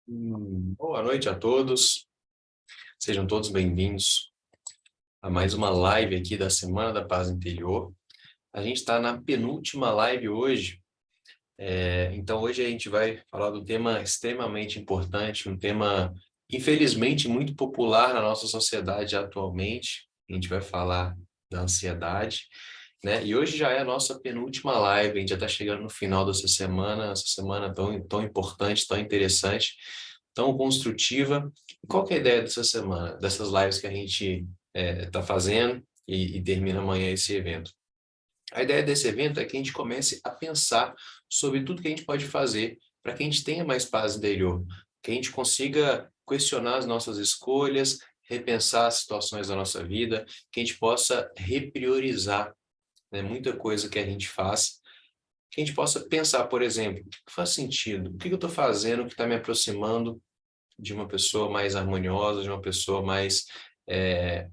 Boa noite a todos, sejam todos bem-vindos a mais uma live aqui da Semana da Paz Interior. A gente está na penúltima live hoje, então hoje a gente vai falar do tema extremamente importante, um tema infelizmente muito popular na nossa sociedade atualmente. A gente vai falar da ansiedade, né? E hoje já é a nossa penúltima live, a gente já está chegando no final dessa semana, essa semana tão importante, tão interessante, tão construtiva. E qual que é a ideia dessa semana, dessas lives que a gente está fazendo e termina amanhã esse evento? A ideia desse evento é que a gente comece a pensar sobre tudo que a gente pode fazer para que a gente tenha mais paz interior, que a gente consiga questionar as nossas escolhas, repensar as situações da nossa vida, que a gente possa repriorizar, né, muita coisa que a gente faz, que a gente possa pensar, por exemplo, o que faz sentido? O que eu estou fazendo que está me aproximando de uma pessoa mais harmoniosa, de uma pessoa mais é,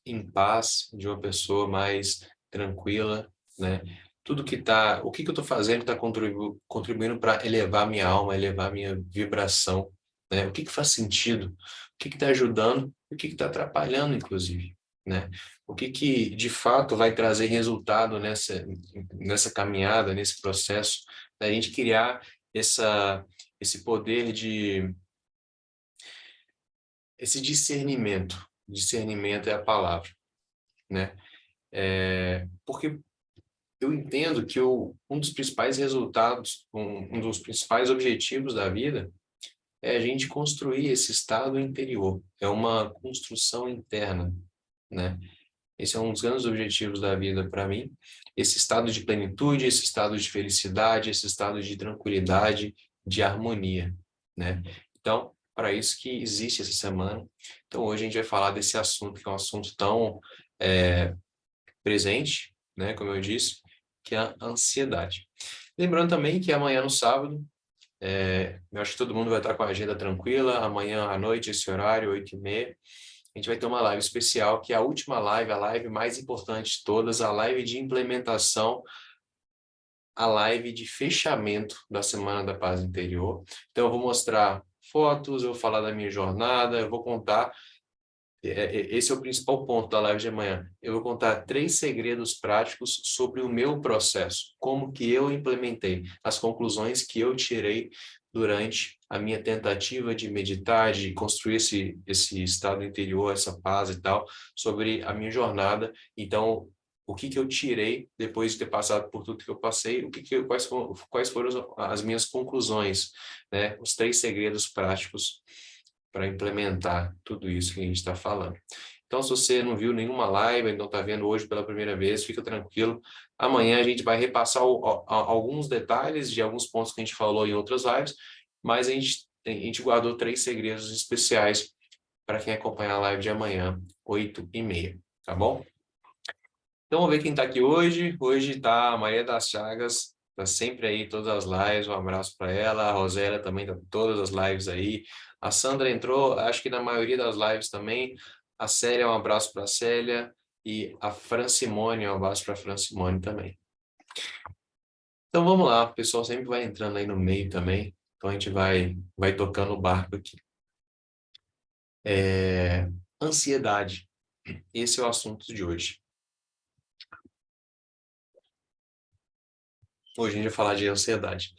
em paz, de uma pessoa mais tranquila, né? Tudo que tá, o que eu estou fazendo está contribuindo para elevar minha alma, elevar minha vibração, né? O que faz sentido? O que está ajudando? E o que está atrapalhando, inclusive, né? O que de fato vai trazer resultado nessa caminhada, nesse processo, da gente criar esse poder de esse discernimento. Discernimento é a palavra, né? Porque eu entendo que um dos principais resultados, um dos principais objetivos da vida é a gente construir esse estado interior. É uma construção interna, né? Esse é um dos grandes objetivos da vida para mim. Esse estado de plenitude, esse estado de felicidade, esse estado de tranquilidade, de harmonia, né? Então, para isso que existe essa semana. Então, hoje a gente vai falar desse assunto, que é um assunto tão presente, né, como eu disse, que é a ansiedade. Lembrando também que amanhã no sábado, eu acho que todo mundo vai estar com a agenda tranquila, amanhã à noite, esse horário, 8h30, a gente vai ter uma live especial, que é a última live, a live mais importante de todas, a live de implementação, a live de fechamento da Semana da Paz Interior. Então, eu vou mostrar fotos, eu vou falar da minha jornada, eu vou contar. Esse é o principal ponto da live de amanhã. Eu vou contar 3 segredos práticos sobre o meu processo, como que eu implementei, as conclusões que eu tirei durante a minha tentativa de meditar, de construir esse estado interior, essa paz e tal, sobre a minha jornada. Então, o que eu tirei depois de ter passado por tudo que eu passei, quais foram as minhas conclusões, né? Os 3 segredos práticos para implementar tudo isso que a gente está falando. Então, se você não viu nenhuma live, não está vendo hoje pela primeira vez, fica tranquilo. Amanhã a gente vai repassar alguns detalhes de alguns pontos que a gente falou em outras lives, mas a gente guardou 3 segredos especiais para quem acompanhar a live de amanhã, 8h30, tá bom? Então, vamos ver quem está aqui hoje. Hoje está a Maria das Chagas, está sempre aí, todas as lives. Um abraço para ela. A Rosélia também está todas as lives aí. A Sandra entrou, acho que na maioria das lives também. A Célia, um abraço para a Célia. E a Francimone, um abraço para a Francimone também. Então, vamos lá. O pessoal sempre vai entrando aí no meio também. Então, a gente vai tocando o barco aqui. Ansiedade. Esse é o assunto de hoje. Hoje a gente vai falar de ansiedade.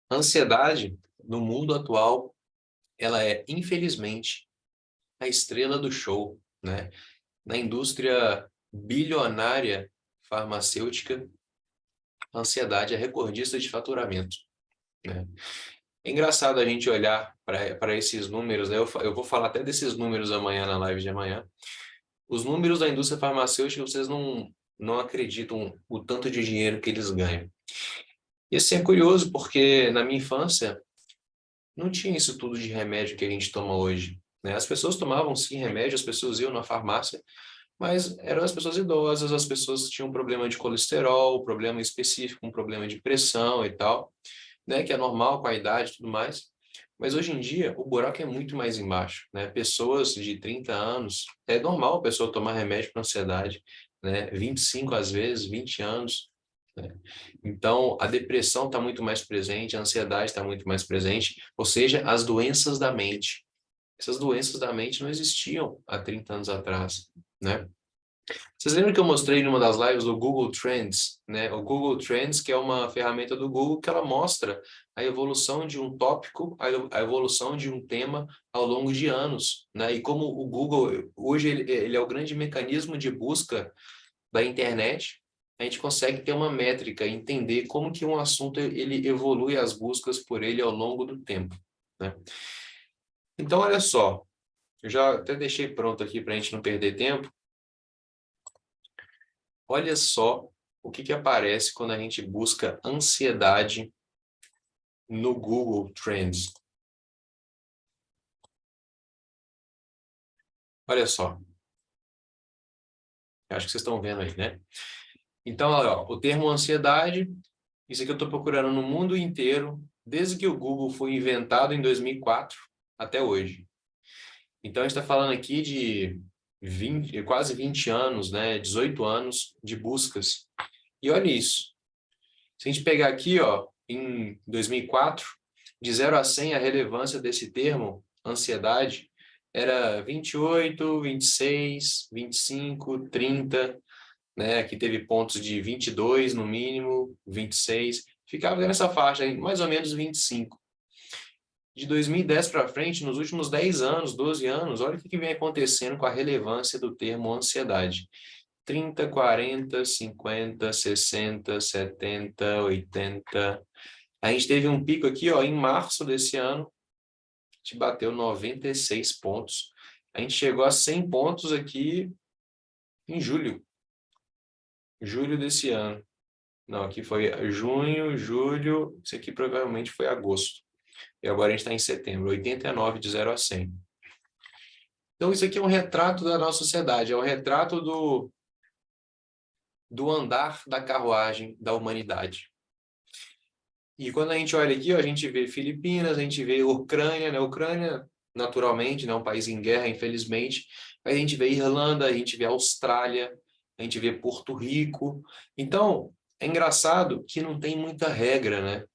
A ansiedade, no mundo atual, ela é, infelizmente, a estrela do show, né? Na indústria bilionária farmacêutica, a ansiedade é recordista de faturamento, né? É engraçado a gente olhar para esses números, né? Eu vou falar até desses números amanhã na live de amanhã. Os números da indústria farmacêutica, vocês não acreditam o tanto de dinheiro que eles ganham. E assim é curioso, porque na minha infância, não tinha isso tudo de remédio que a gente toma hoje, né? As pessoas tomavam sim remédio, as pessoas iam na farmácia, mas eram as pessoas idosas, as pessoas que tinham problema de colesterol, problema específico, um problema de pressão e tal, né? Que é normal com a idade e tudo mais. Mas hoje em dia, o buraco é muito mais embaixo, né? Pessoas de 30 anos, é normal a pessoa tomar remédio para ansiedade, né? 25 às vezes, 20 anos. né? Então, a depressão está muito mais presente, a ansiedade está muito mais presente, ou seja, as doenças da mente. Essas doenças da mente não existiam há 30 anos atrás, né? Vocês lembram que eu mostrei numa das lives do Google Trends, né? O Google Trends, que é uma ferramenta do Google que ela mostra a evolução de um tópico, a evolução de um tema ao longo de anos, né? E como o Google, hoje, ele é o grande mecanismo de busca da internet, a gente consegue ter uma métrica, entender como que um assunto ele evolui as buscas por ele ao longo do tempo, né? Então, olha só, eu já até deixei pronto aqui para a gente não perder tempo. Olha só o que aparece quando a gente busca ansiedade no Google Trends. Olha só, acho que vocês estão vendo aí, né? Então, olha, ó, o termo ansiedade, isso aqui eu estou procurando no mundo inteiro, desde que o Google foi inventado em 2004 até hoje. Então, a gente está falando aqui de quase 20 anos, né? 18 anos de buscas. E olha isso. Se a gente pegar aqui, ó, em 2004, de 0 a 100, a relevância desse termo, ansiedade, era 28, 26, 25, 30, né? Aqui teve pontos de 22 no mínimo, 26, ficava nessa faixa, mais ou menos 25. De 2010 para frente, nos últimos 10 anos, 12 anos, olha o que vem acontecendo com a relevância do termo ansiedade. 30, 40, 50, 60, 70, 80. A gente teve um pico aqui, ó, em março desse ano, a gente bateu 96 pontos. A gente chegou a 100 pontos aqui em julho desse ano. Não, aqui foi junho, julho, isso aqui provavelmente foi agosto. E agora a gente está em setembro, 89 de 0 a 100. Então isso aqui é um retrato da nossa sociedade, é um retrato do andar da carruagem da humanidade. E quando a gente olha aqui, ó, a gente vê Filipinas, a gente vê Ucrânia, né? Ucrânia, naturalmente, né? Um país em guerra, infelizmente. Aí a gente vê Irlanda, a gente vê Austrália, a gente vê Porto Rico. Então, é engraçado que não tem muita regra, né?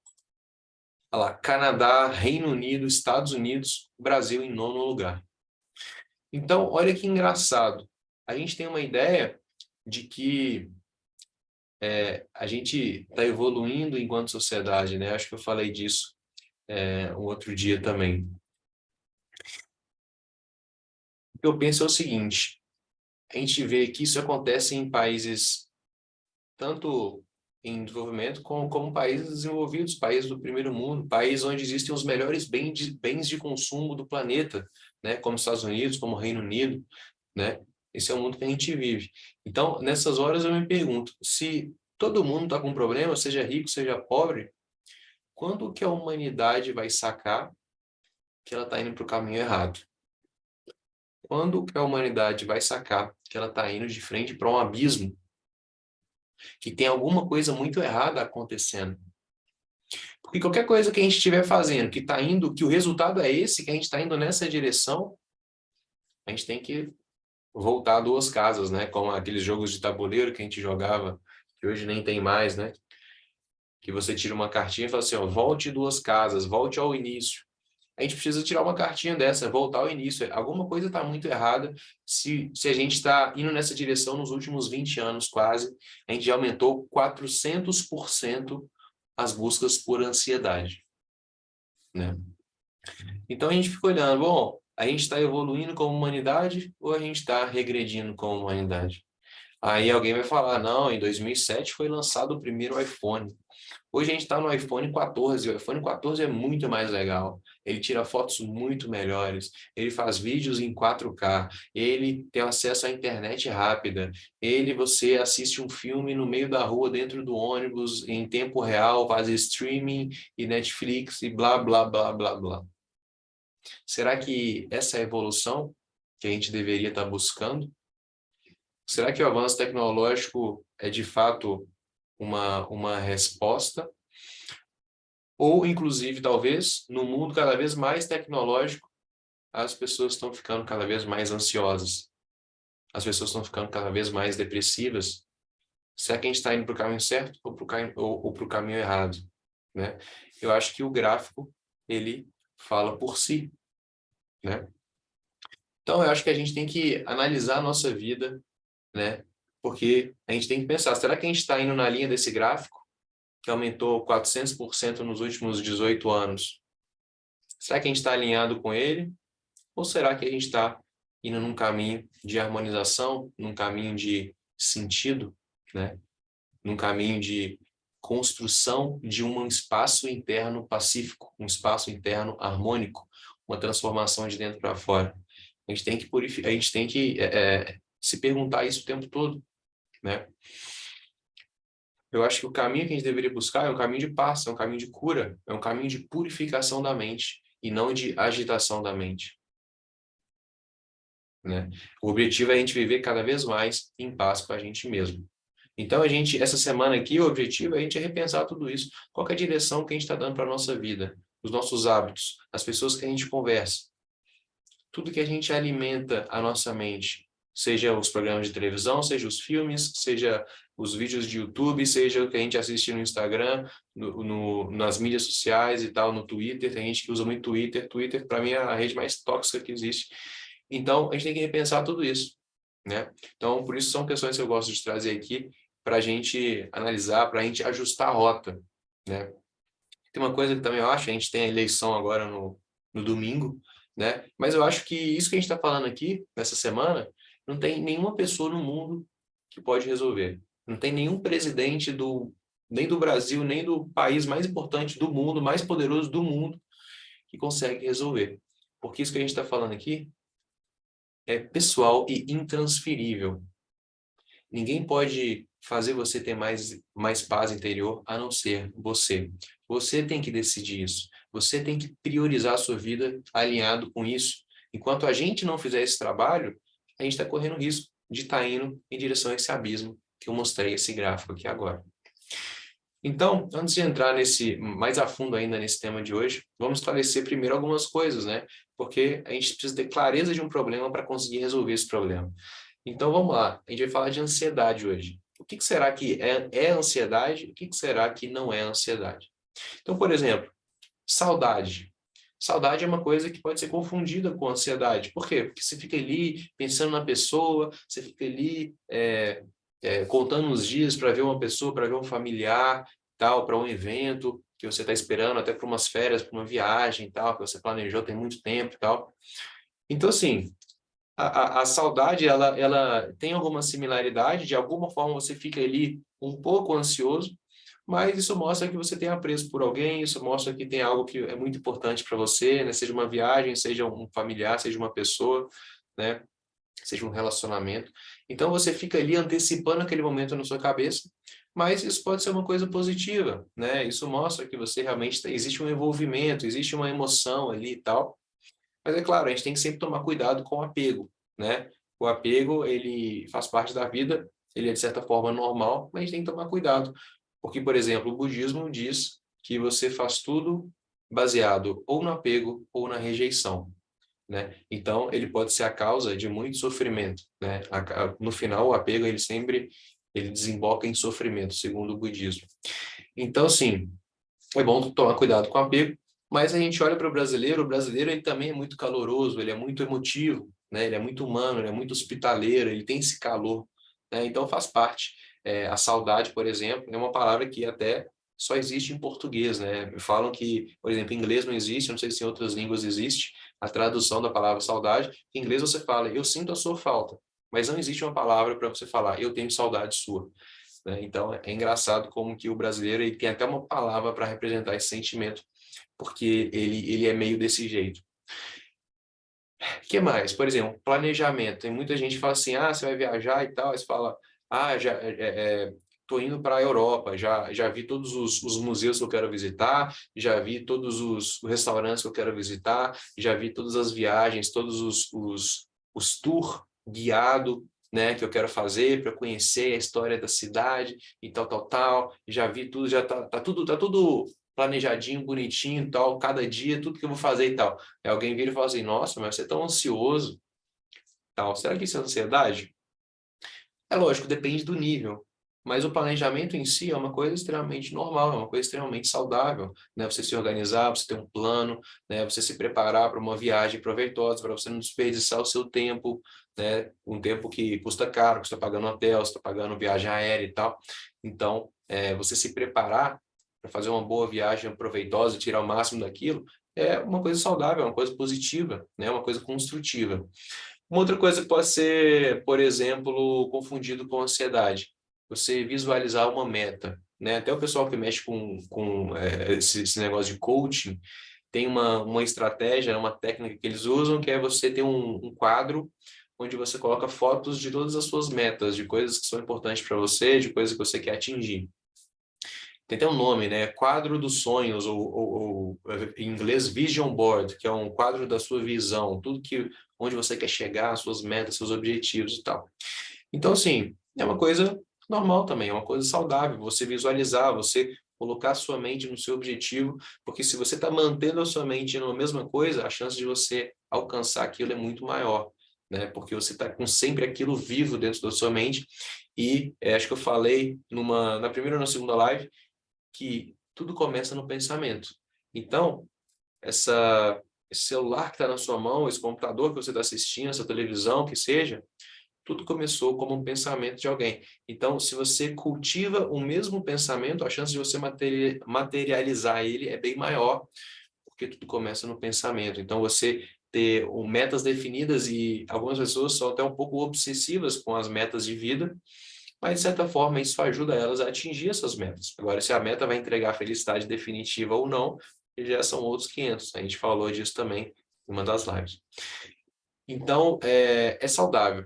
Olha lá, Canadá, Reino Unido, Estados Unidos, Brasil em nono lugar. Então, olha que engraçado. A gente tem uma ideia de que a gente está evoluindo enquanto sociedade, né? Acho que eu falei disso um outro dia também. O que eu penso é o seguinte, a gente vê que isso acontece em países, tanto em desenvolvimento, como países desenvolvidos, países do primeiro mundo, países onde existem os melhores bens de consumo do planeta, né? Como Estados Unidos, como Reino Unido, né? Esse é o mundo que a gente vive. Então, nessas horas eu me pergunto, se todo mundo está com problema, seja rico, seja pobre, quando que a humanidade vai sacar que ela está indo para o caminho errado? Quando que a humanidade vai sacar que ela está indo de frente para um abismo, que tem alguma coisa muito errada acontecendo? Porque qualquer coisa que a gente estiver fazendo, que está indo, que o resultado é esse, que a gente está indo nessa direção, a gente tem que voltar duas casas, né? Como aqueles jogos de tabuleiro que a gente jogava, que hoje nem tem mais, né? Que você tira uma cartinha e fala assim, ó, volte duas casas, volte ao início. A gente precisa tirar uma cartinha dessa, voltar ao início. Alguma coisa está muito errada se a gente está indo nessa direção nos últimos 20 anos quase. A gente já aumentou 400% as buscas por ansiedade, né? Então a gente fica olhando, bom, a gente está evoluindo como humanidade ou a gente está regredindo como humanidade? Aí alguém vai falar, não, em 2007 foi lançado o primeiro iPhone. Hoje a gente está no iPhone 14, o iPhone 14 é muito mais legal, ele tira fotos muito melhores, ele faz vídeos em 4K, ele tem acesso à internet rápida, você assiste um filme no meio da rua, dentro do ônibus, em tempo real, faz streaming e Netflix e blá, blá, blá, blá, blá. Será que essa é a evolução que a gente deveria estar buscando? Será que o avanço tecnológico é de fato uma resposta? Ou, inclusive, talvez, no mundo cada vez mais tecnológico, as pessoas estão ficando cada vez mais ansiosas. As pessoas estão ficando cada vez mais depressivas. Será que a gente está indo para o caminho certo ou para o caminho errado, né? Eu acho que o gráfico, ele fala por si, né? Então, eu acho que a gente tem que analisar a nossa vida, né? Porque a gente tem que pensar, será que a gente está indo na linha desse gráfico, que aumentou 400% nos últimos 18 anos? Será que a gente está alinhado com ele? Ou será que a gente está indo num caminho de harmonização, num caminho de sentido, né? Num caminho de construção de um espaço interno pacífico, um espaço interno harmônico, uma transformação de dentro para fora? A gente tem que purificar, a gente tem que se perguntar isso o tempo todo, né? Eu acho que o caminho que a gente deveria buscar é um caminho de paz, é um caminho de cura, é um caminho de purificação da mente e não de agitação da mente, né? O objetivo é a gente viver cada vez mais em paz com a gente mesmo. Então, essa semana aqui, o objetivo é a gente repensar tudo isso. Qual que é a direção que a gente está dando para a nossa vida, os nossos hábitos, as pessoas que a gente conversa, tudo que a gente alimenta a nossa mente, seja os programas de televisão, seja os filmes, seja os vídeos de YouTube, seja o que a gente assiste no Instagram, nas mídias sociais e tal, no Twitter. Tem gente que usa muito Twitter. Twitter, para mim, é a rede mais tóxica que existe. Então, a gente tem que repensar tudo isso, né? Então, por isso são questões que eu gosto de trazer aqui para a gente analisar, para a gente ajustar a rota, né? Tem uma coisa que também eu acho, a gente tem a eleição agora no domingo, né? Mas eu acho que isso que a gente está falando aqui, nessa semana, não tem nenhuma pessoa no mundo que pode resolver. Não tem nenhum presidente nem do Brasil, nem do país mais importante do mundo, mais poderoso do mundo, que consegue resolver. Porque isso que a gente está falando aqui é pessoal e intransferível. Ninguém pode fazer você ter mais paz interior a não ser você. Você tem que decidir isso. Você tem que priorizar a sua vida alinhado com isso. Enquanto a gente não fizer esse trabalho, a gente está correndo risco de estar indo em direção a esse abismo que eu mostrei esse gráfico aqui agora. Então, antes de entrar mais a fundo ainda nesse tema de hoje, vamos esclarecer primeiro algumas coisas, né? Porque a gente precisa ter clareza de um problema para conseguir resolver esse problema. Então, vamos lá. A gente vai falar de ansiedade hoje. O que será que é ansiedade? O que será que não é ansiedade? Então, por exemplo, saudade. Saudade é uma coisa que pode ser confundida com ansiedade. Por quê? Porque você fica ali pensando na pessoa, você fica ali contando os dias para ver uma pessoa, para ver um familiar, tal, para um evento que você está esperando, até para umas férias, para uma viagem, tal, que você planejou tem muito tempo e tal. Então, assim, a saudade, ela tem alguma similaridade, de alguma forma você fica ali um pouco ansioso, mas isso mostra que você tem apreço por alguém, isso mostra que tem algo que é muito importante para você, né? Seja uma viagem, seja um familiar, seja uma pessoa, né? Seja um relacionamento. Então você fica ali antecipando aquele momento na sua cabeça, mas isso pode ser uma coisa positiva, né? Isso mostra que você realmente existe um envolvimento, existe uma emoção ali e tal. Mas é claro, a gente tem que sempre tomar cuidado com o apego, né? O apego, ele faz parte da vida, ele é de certa forma normal, mas a gente tem que tomar cuidado. Porque, por exemplo, o budismo diz que você faz tudo baseado ou no apego ou na rejeição, né? Então, ele pode ser a causa de muito sofrimento, né? No final, o apego, ele desemboca em sofrimento, segundo o budismo. Então, assim, é bom tomar cuidado com o apego, mas a gente olha para o brasileiro ele também é muito caloroso, ele é muito emotivo, né? Ele é muito humano, ele é muito hospitaleiro, ele tem esse calor, né? Então faz parte. A saudade, por exemplo, é uma palavra que até só existe em português, né? Falam que, por exemplo, em inglês não existe, não sei se em outras línguas existe a tradução da palavra saudade. Em inglês você fala, eu sinto a sua falta, mas não existe uma palavra para você falar, eu tenho saudade sua, né? Então, é engraçado como que o brasileiro ele tem até uma palavra para representar esse sentimento, porque ele é meio desse jeito. O que mais? Por exemplo, planejamento. Tem muita gente que fala assim, você vai viajar e tal, aí você fala, já tô indo para a Europa, já vi todos os museus que eu quero visitar, já vi todos os restaurantes que eu quero visitar, já vi todas as viagens, todos os tours guiado, né, que eu quero fazer para conhecer a história da cidade e tal, já vi tudo, já tá tudo planejadinho, bonitinho e tal, cada dia, tudo que eu vou fazer e tal. Aí alguém vira e fala assim, nossa, mas você é tão ansioso, tal. Será que isso é ansiedade? É lógico, depende do nível. Mas o planejamento em si é uma coisa extremamente normal, é uma coisa extremamente saudável, né? Você se organizar, você ter um plano, né? Você se preparar para uma viagem proveitosa, para você não desperdiçar o seu tempo, né? Um tempo que custa caro, que você está pagando hotel, você está pagando viagem aérea e tal. Então, você se preparar para fazer uma boa viagem proveitosa e tirar o máximo daquilo, é uma coisa saudável, é uma coisa positiva, né? Uma coisa construtiva. Uma outra coisa que pode ser, por exemplo, confundido com ansiedade. Você visualizar uma meta, né? Até o pessoal que mexe com esse negócio de coaching tem uma estratégia, uma técnica que eles usam, que é você ter um quadro onde você coloca fotos de todas as suas metas, de coisas que são importantes para você, de coisas que você quer atingir. Tem até um nome, né? Quadro dos sonhos, ou em inglês Vision Board, que é um quadro da sua visão, tudo que onde você quer chegar, suas metas, seus objetivos e tal. Então, assim, é uma coisa normal também, é uma coisa saudável, você visualizar, você colocar a sua mente no seu objetivo, porque se você está mantendo a sua mente na mesma coisa, a chance de você alcançar aquilo é muito maior, né? Porque você está com sempre aquilo vivo dentro da sua mente. E acho que eu falei na primeira ou na segunda live que tudo começa no pensamento. Então, esse celular que está na sua mão, esse computador que você está assistindo, essa televisão, que seja, tudo começou como um pensamento de alguém. Então, se você cultiva o mesmo pensamento, a chance de você materializar ele é bem maior, porque tudo começa no pensamento. Então, você ter metas definidas, e algumas pessoas são até um pouco obsessivas com as metas de vida, mas de certa forma isso ajuda elas a atingir essas metas. Agora, se a meta vai entregar a felicidade definitiva ou não, já são outros 500. A gente falou disso também em uma das lives. Então, é saudável.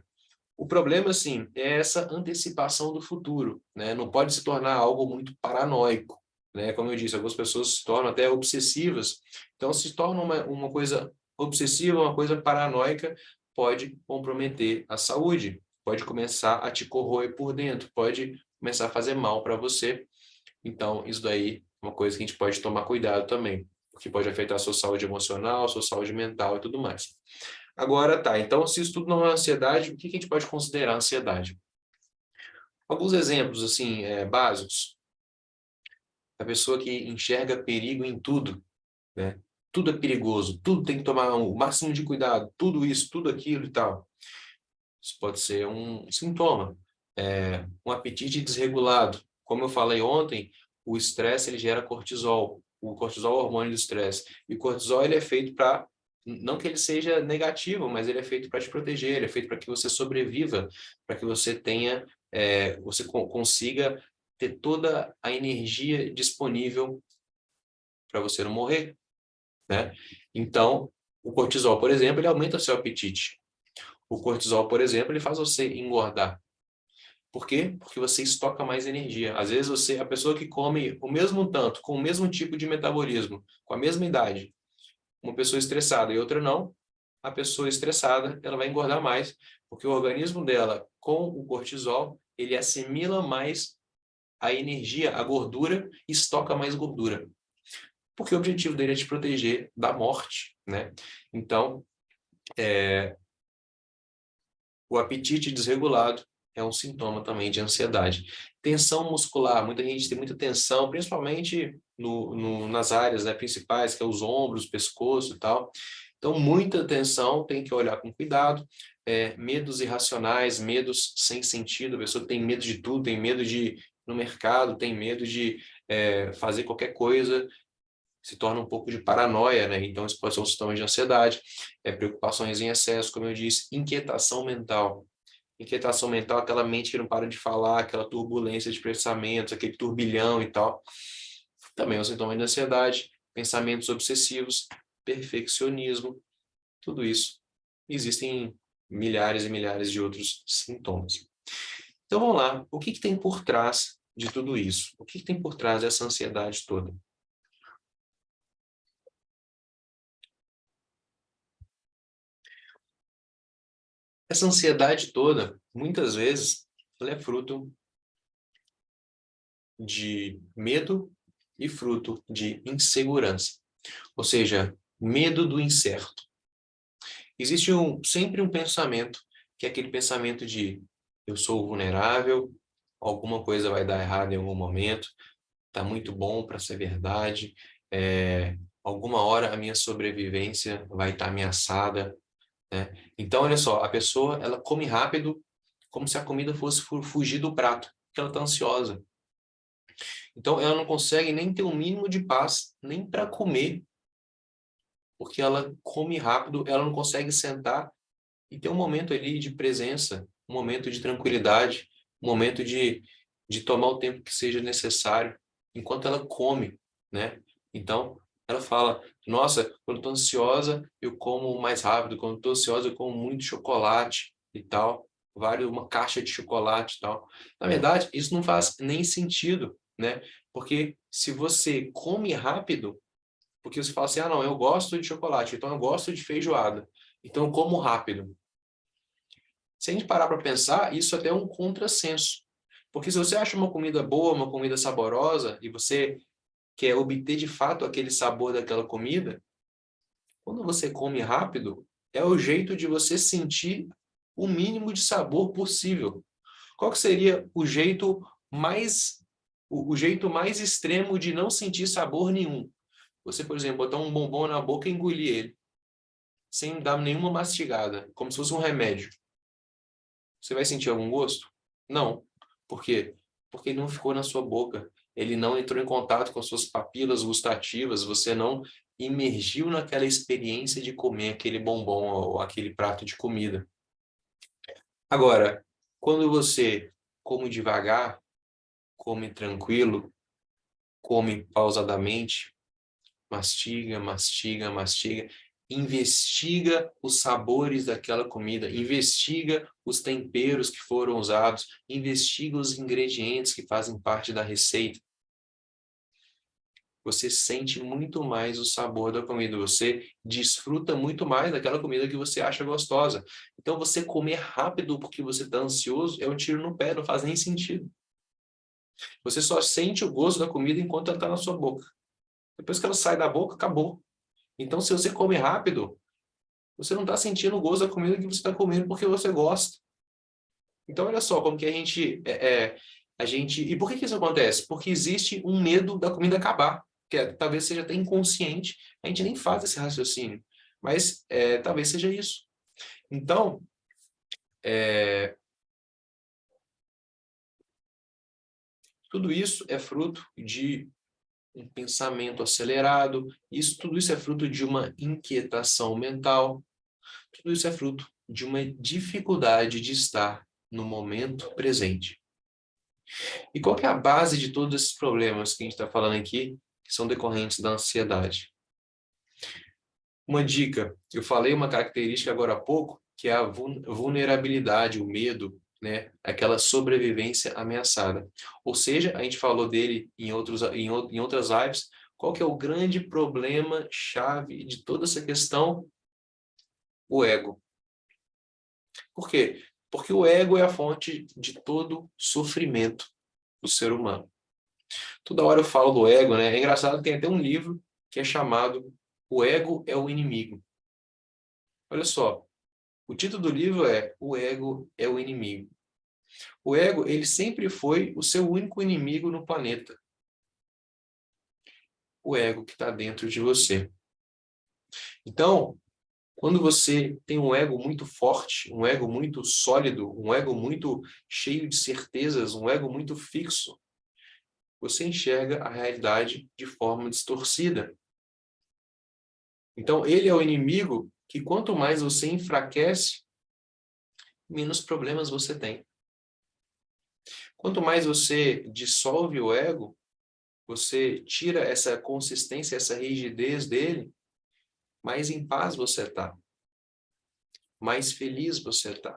O problema, assim, é essa antecipação do futuro, né? Não pode se tornar algo muito paranoico, né? Como eu disse, algumas pessoas se tornam até obsessivas. Então, se torna uma coisa obsessiva, uma coisa paranoica, pode comprometer a saúde, pode começar a te corroer por dentro, pode começar a fazer mal para você. Então, isso daí é uma coisa que a gente pode tomar cuidado também, porque pode afetar a sua saúde emocional, a sua saúde mental e tudo mais. Agora tá, então se isso tudo não é ansiedade, o que a gente pode considerar ansiedade? Alguns exemplos, assim, básicos. A pessoa que enxerga perigo em tudo, né? Tudo é perigoso, tudo tem que tomar o máximo de cuidado, tudo isso, tudo aquilo e tal. Isso pode ser um sintoma. Um apetite desregulado. Como eu falei ontem, o estresse ele gera cortisol. O cortisol é o hormônio do estresse. E o cortisol ele é feito para, não que ele seja negativo, mas ele é feito para te proteger, ele é feito para que você sobreviva, para que você tenha, você consiga ter toda a energia disponível para você não morrer, né? Então, o cortisol, por exemplo, ele aumenta o seu apetite. O cortisol, por exemplo, ele faz você engordar. Por quê? Porque você estoca mais energia. Às vezes a pessoa que come o mesmo tanto, com o mesmo tipo de metabolismo, com a mesma idade, uma pessoa estressada e outra não, a pessoa estressada, ela vai engordar mais, porque o organismo dela, com o cortisol, ele assimila mais a energia, a gordura, e estoca mais gordura. Porque o objetivo dele é te proteger da morte, né? Então, o apetite desregulado é um sintoma também de ansiedade. Tensão muscular, muita gente tem muita tensão, principalmente nas áreas, né, principais, que é os ombros, pescoço e tal. Então, muita tensão, tem que olhar com cuidado. Medos irracionais, medos sem sentido, a pessoa tem medo de tudo, tem medo de ir no mercado, tem medo de fazer qualquer coisa, se torna um pouco de paranoia, né? Então, isso pode ser um sintoma de ansiedade, preocupações em excesso, como eu disse, inquietação mental. Inquietação mental, aquela mente que não para de falar, aquela turbulência de pensamentos, aquele turbilhão e tal. Também é um sintoma de ansiedade, pensamentos obsessivos, perfeccionismo, tudo isso. Existem milhares e milhares de outros sintomas. Então, vamos lá. O que tem por trás de tudo isso? O que tem por trás dessa ansiedade toda? Essa ansiedade toda, muitas vezes, ela é fruto de medo e fruto de insegurança. Ou seja, medo do incerto. Existe sempre um pensamento, que é aquele pensamento de eu sou vulnerável, alguma coisa vai dar errado em algum momento, tá muito bom para ser verdade, alguma hora a minha sobrevivência vai estar ameaçada, né? Então, olha só, a pessoa, ela come rápido, como se a comida fosse fugir do prato, porque ela está ansiosa. Então, ela não consegue nem ter um mínimo de paz, nem para comer, porque ela come rápido, ela não consegue sentar e ter um momento ali de presença, um momento de tranquilidade, um momento de tomar o tempo que seja necessário, enquanto ela come, né? Então, ela fala, nossa, quando estou ansiosa, eu como mais rápido, quando estou ansiosa, eu como muito chocolate e tal, uma caixa de chocolate e tal. Na verdade, isso não faz nem sentido, né? Porque se você come rápido, porque você fala assim, ah, não, eu gosto de chocolate, então eu gosto de feijoada, então eu como rápido. Se a gente parar para pensar, isso até é um contrassenso. Porque se você acha uma comida boa, uma comida saborosa, e você quer obter de fato aquele sabor daquela comida, quando você come rápido, é o jeito de você sentir o mínimo de sabor possível. Qual que seria o jeito mais extremo de não sentir sabor nenhum? Você, por exemplo, botar um bombom na boca e engolir ele, sem dar nenhuma mastigada, como se fosse um remédio. Você vai sentir algum gosto? Não. Por quê? Porque ele não ficou na sua boca. Ele não entrou em contato com as suas papilas gustativas. Você não imergiu naquela experiência de comer aquele bombom ou aquele prato de comida. Agora, quando você come devagar, come tranquilo, come pausadamente, mastiga, mastiga, mastiga, investiga os sabores daquela comida, investiga os temperos que foram usados, investiga os ingredientes que fazem parte da receita. Você sente muito mais o sabor da comida, você desfruta muito mais daquela comida que você acha gostosa. Então, você comer rápido porque você está ansioso é um tiro no pé, não faz nem sentido. Você só sente o gosto da comida enquanto ela está na sua boca. Depois que ela sai da boca, acabou. Então, se você come rápido, você não está sentindo o gosto da comida que você está comendo porque você gosta. Então, olha só como que a gente... E por que isso acontece? Porque existe um medo da comida acabar, que talvez seja até inconsciente, a gente nem faz esse raciocínio, mas talvez seja isso. Então, tudo isso é fruto de um pensamento acelerado, tudo isso é fruto de uma inquietação mental, tudo isso é fruto de uma dificuldade de estar no momento presente. E qual que é a base de todos esses problemas que a gente está falando aqui, que são decorrentes da ansiedade? Uma dica, eu falei uma característica agora há pouco, que é a vulnerabilidade, o medo, né? Aquela sobrevivência ameaçada. Ou seja, a gente falou dele em outras lives, qual que é o grande problema chave de toda essa questão? O ego. Por quê? Porque o ego é a fonte de todo sofrimento do ser humano. Toda hora eu falo do ego, né? É engraçado, tem até um livro que é chamado O Ego é o Inimigo. Olha só, o título do livro é O Ego é o Inimigo. O ego, ele sempre foi o seu único inimigo no planeta. O ego que está dentro de você. Então, quando você tem um ego muito forte, um ego muito sólido, um ego muito cheio de certezas, um ego muito fixo, você enxerga a realidade de forma distorcida. Então, ele é o inimigo que quanto mais você enfraquece, menos problemas você tem. Quanto mais você dissolve o ego, você tira essa consistência, essa rigidez dele, mais em paz você está. Mais feliz você está.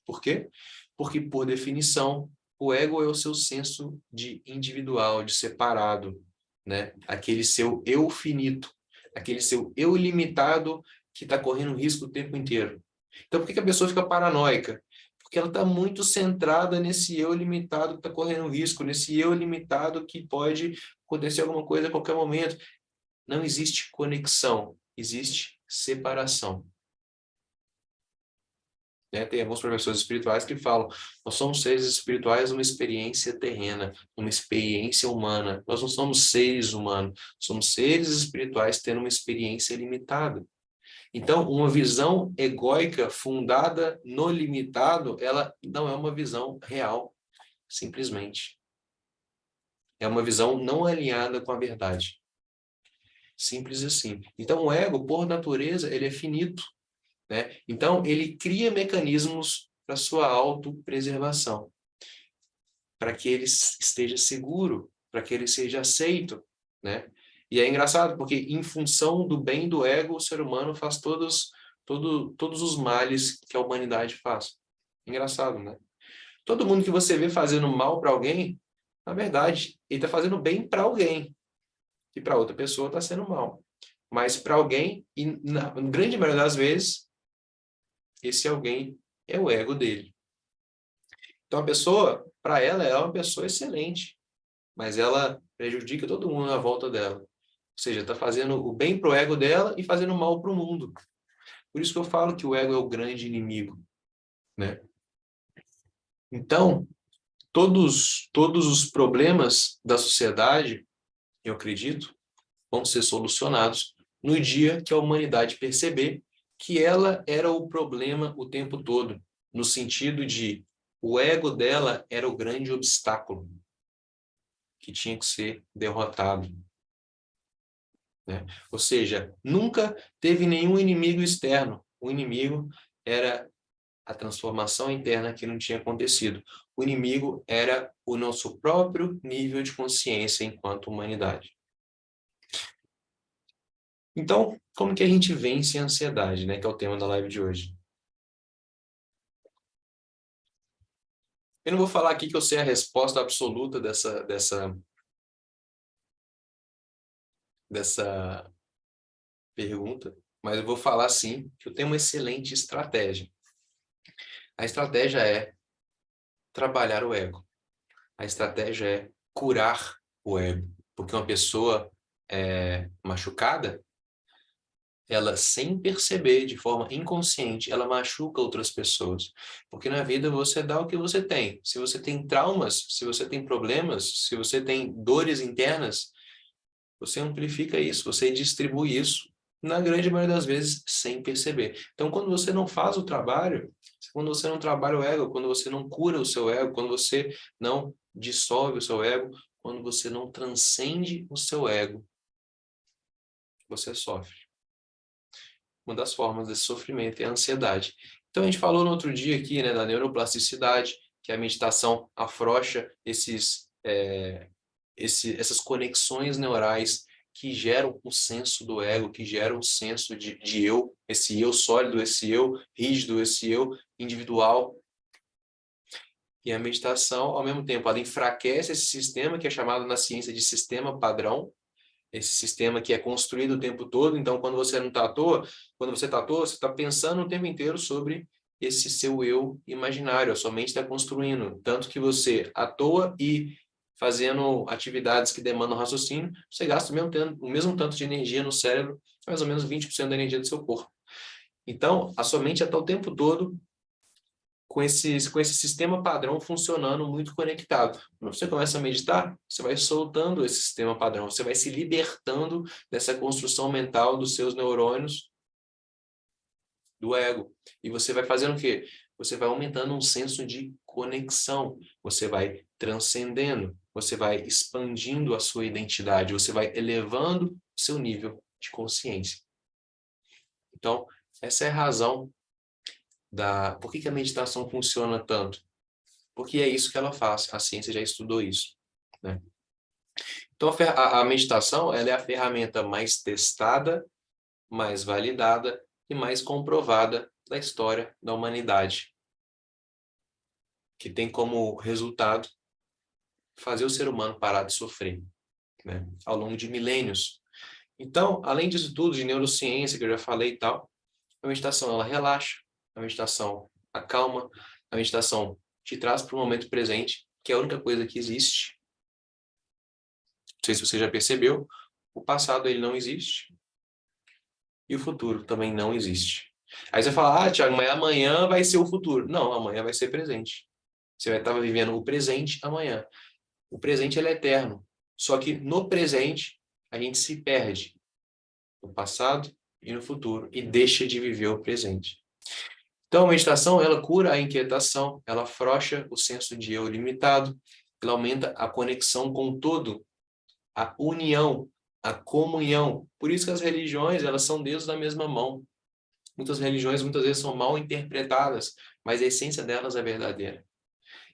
Por quê? Porque, por definição, o ego é o seu senso de individual, de separado, né? Aquele seu eu finito, aquele seu eu limitado que está correndo risco o tempo inteiro. Então, por que a pessoa fica paranoica? Porque ela está muito centrada nesse eu limitado que está correndo risco, nesse eu limitado que pode acontecer alguma coisa a qualquer momento. Não existe conexão, existe separação. né? Tem alguns professores espirituais que falam, nós somos seres espirituais numa experiência terrena, numa experiência humana. Nós não somos seres humanos, somos seres espirituais tendo uma experiência limitada. Então, uma visão egóica fundada no limitado, ela não é uma visão real, simplesmente. É uma visão não alinhada com a verdade. Simples assim. Então, o ego, por natureza, ele é finito, né? Então, ele cria mecanismos para sua autopreservação, para que ele esteja seguro, para que ele seja aceito, né? E é engraçado, porque em função do bem do ego, o ser humano faz todos os males que a humanidade faz. Engraçado, né? Todo mundo que você vê fazendo mal para alguém, na verdade, ele está fazendo bem para alguém, e para outra pessoa está sendo mal. Mas para alguém, e na grande maioria das vezes, esse alguém é o ego dele. Então a pessoa, para ela, é uma pessoa excelente, mas ela prejudica todo mundo à volta dela. Ou seja, está fazendo o bem para o ego dela e fazendo mal para o mundo. Por isso que eu falo que o ego é o grande inimigo, né? Então, todos os problemas da sociedade, eu acredito, vão ser solucionados no dia que a humanidade perceber que ela era o problema o tempo todo, no sentido de o ego dela era o grande obstáculo que tinha que ser derrotado, né? Ou seja, nunca teve nenhum inimigo externo. O inimigo era a transformação interna que não tinha acontecido. O inimigo era o nosso próprio nível de consciência enquanto humanidade. Então, como que a gente vence a ansiedade, né? Que é o tema da live de hoje. Eu não vou falar aqui que eu sei a resposta absoluta dessa pergunta, mas eu vou falar sim que eu tenho uma excelente estratégia. A estratégia é trabalhar o ego. A estratégia é curar o ego. Porque uma pessoa machucada, ela, sem perceber, de forma inconsciente, ela machuca outras pessoas. Porque na vida você dá o que você tem. Se você tem traumas, se você tem problemas, se você tem dores internas, você amplifica isso, você distribui isso, na grande maioria das vezes, sem perceber. Então, quando você não faz o trabalho, quando você não trabalha o ego, quando você não cura o seu ego, quando você não dissolve o seu ego, quando você não transcende o seu ego, você sofre. Uma das formas desse sofrimento é a ansiedade. Então, a gente falou no outro dia aqui, né, da neuroplasticidade, que a meditação afrouxa essas conexões neurais que geram o senso do ego, que geram o senso de eu, esse eu sólido, esse eu rígido, esse eu individual. E a meditação, ao mesmo tempo, ela enfraquece esse sistema que é chamado na ciência de sistema padrão, esse sistema que é construído o tempo todo. Então, quando você não está à toa, quando você está à toa, você está pensando o tempo inteiro sobre esse seu eu imaginário, a sua mente está construindo. Tanto que você, à toa e fazendo atividades que demandam raciocínio, você gasta o mesmo tanto de energia no cérebro, mais ou menos 20% da energia do seu corpo. Então, a sua mente está o tempo todo com esse sistema padrão funcionando muito conectado. Quando você começa a meditar, você vai soltando esse sistema padrão, você vai se libertando dessa construção mental dos seus neurônios, do ego. E você vai fazendo o quê? Você vai aumentando um senso de conexão, você vai transcendendo, você vai expandindo a sua identidade, você vai elevando o seu nível de consciência. Então, essa é a razão por que a meditação funciona tanto. Porque é isso que ela faz, a ciência já estudou isso, né? Então, a meditação, ela é a ferramenta mais testada, mais validada e mais comprovada da história da humanidade, que tem como resultado fazer o ser humano parar de sofrer, né? Ao longo de milênios. Então, além disso tudo, de neurociência, que eu já falei e tal, a meditação, ela relaxa, a meditação acalma, a meditação te traz para o momento presente, que é a única coisa que existe. Não sei se você já percebeu, o passado ele não existe e o futuro também não existe. Aí você fala, ah, Thiago, mas amanhã vai ser o futuro. Não, amanhã vai ser presente. Você vai estar vivendo o presente amanhã. O presente ele é eterno. Só que no presente a gente se perde no passado e no futuro e deixa de viver o presente. Então, a meditação, ela cura a inquietação, ela afrouxa o senso de eu limitado, ela aumenta a conexão com o todo, a união, a comunhão. Por isso que as religiões, elas são Deus da mesma mão. Muitas religiões, muitas vezes, são mal interpretadas, mas a essência delas é verdadeira.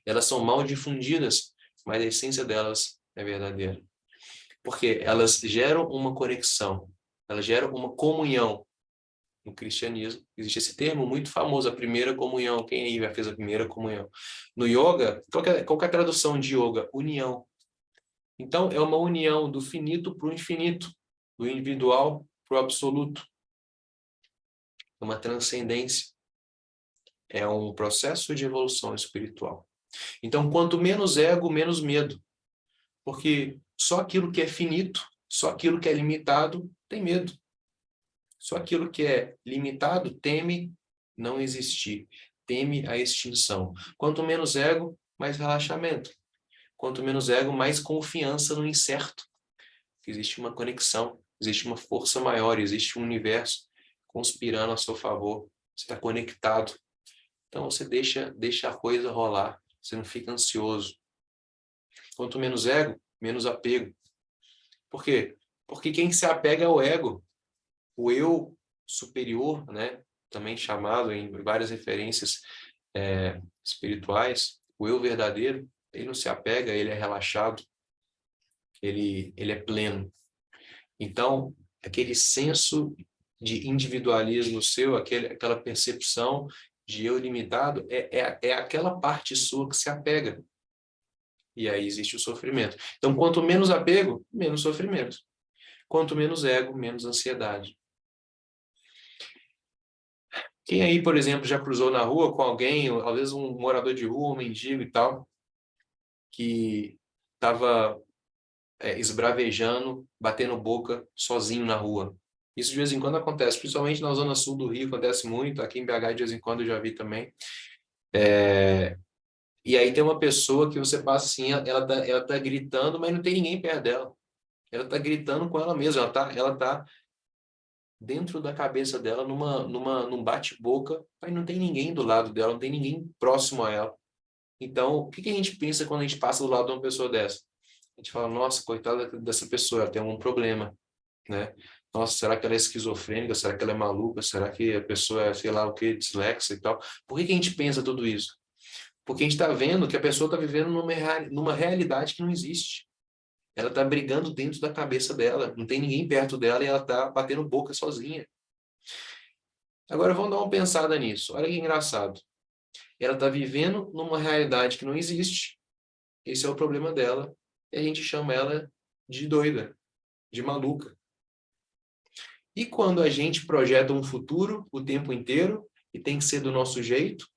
Elas são mal difundidas, mas a essência delas é verdadeira. Porque elas geram uma conexão, elas geram uma comunhão. No cristianismo, existe esse termo muito famoso, a primeira comunhão. Quem aí já fez a primeira comunhão? No yoga, qual que é a tradução de yoga? União. Então, é uma união do finito para o infinito, do individual para o absoluto. É uma transcendência. É um processo de evolução espiritual. Então, quanto menos ego, menos medo. Porque só aquilo que é finito, só aquilo que é limitado, tem medo. Só aquilo que é limitado teme não existir, teme a extinção. Quanto menos ego, mais relaxamento. Quanto menos ego, mais confiança no incerto. Existe uma conexão, existe uma força maior, existe um universo conspirando a seu favor. Você está conectado. Então você deixa a coisa rolar. Você não fica ansioso. Quanto menos ego, menos apego. Por quê? Porque quem se apega é o ego. O eu superior, né, também chamado em várias referências espirituais, o eu verdadeiro, ele não se apega, ele é relaxado, ele é pleno. Então, aquele senso de individualismo seu, aquela percepção de eu limitado, é aquela parte sua que se apega. E aí existe o sofrimento. Então, quanto menos apego, menos sofrimento. Quanto menos ego, menos ansiedade. Quem aí, por exemplo, já cruzou na rua com alguém, ou, às vezes um morador de rua, um mendigo e tal, que estava esbravejando, batendo boca, sozinho na rua. Isso de vez em quando acontece, principalmente na zona sul do Rio, acontece muito, aqui em BH de vez em quando eu já vi também. E aí tem uma pessoa que você passa assim, ela tá gritando, mas não tem ninguém perto dela. Ela tá gritando com ela mesma, ela tá dentro da cabeça dela, num bate-boca, mas não tem ninguém do lado dela, não tem ninguém próximo a ela. Então, o que a gente pensa quando a gente passa do lado de uma pessoa dessa? A gente fala, nossa, coitada dessa pessoa, ela tem algum problema, né? Nossa, será que ela é esquizofrênica? Será que ela é maluca? Será que a pessoa é, sei lá o que, dislexa e tal? Por que a gente pensa tudo isso? Porque a gente está vendo que a pessoa está vivendo numa realidade que não existe. Ela está brigando dentro da cabeça dela, não tem ninguém perto dela e ela está batendo boca sozinha. Agora vamos dar uma pensada nisso. Olha que engraçado. Ela está vivendo numa realidade que não existe. Esse é o problema dela. E a gente chama ela de doida, de maluca. E quando a gente projeta um futuro o tempo inteiro e tem que ser do nosso jeito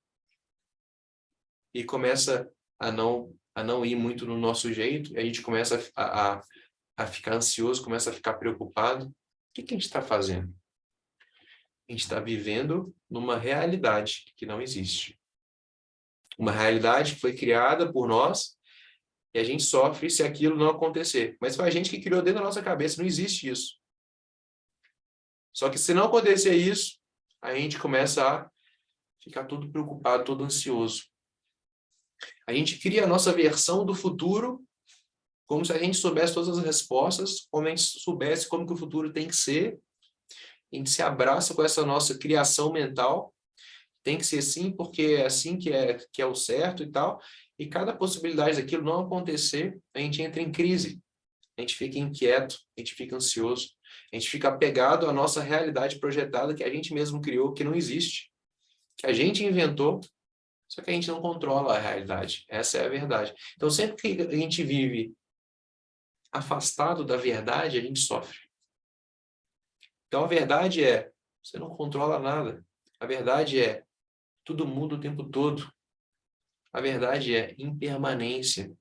e começa a não ir muito no nosso jeito, e a gente começa a ficar ansioso, começa a ficar preocupado, o que a gente está fazendo? A gente está vivendo numa realidade que não existe. Uma realidade que foi criada por nós e a gente sofre se aquilo não acontecer. Mas foi a gente que criou dentro da nossa cabeça, não existe isso. Só que se não acontecer isso, a gente começa a ficar todo preocupado, todo ansioso. A gente cria a nossa versão do futuro como se a gente soubesse todas as respostas, como a gente soubesse como que o futuro tem que ser. A gente se abraça com essa nossa criação mental. Tem que ser assim porque é assim que é o certo e tal. E cada possibilidade daquilo não acontecer, a gente entra em crise. A gente fica inquieto, a gente fica ansioso. A gente fica apegado à nossa realidade projetada que a gente mesmo criou, que não existe. Que a gente inventou, só que a gente não controla a realidade. Essa é a verdade. Então, sempre que a gente vive afastado da verdade, a gente sofre. Então, a verdade é, você não controla nada. A verdade é, tudo muda o tempo todo. A verdade é impermanência.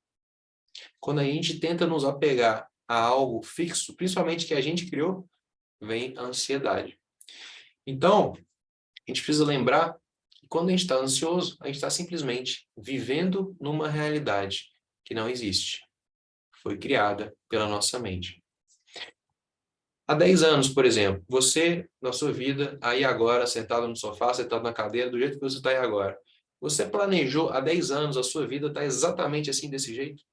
Quando a gente tenta nos apegar a algo fixo, principalmente que a gente criou, vem a ansiedade. Então, A gente precisa lembrar que quando a gente está ansioso, a gente está simplesmente vivendo numa realidade que não existe. Foi criada pela nossa mente. Há 10 anos, por exemplo, você, na sua vida, aí agora, sentado no sofá, sentado na cadeira, do jeito que você está aí agora, você planejou há 10 anos a sua vida estar exatamente assim, desse jeito?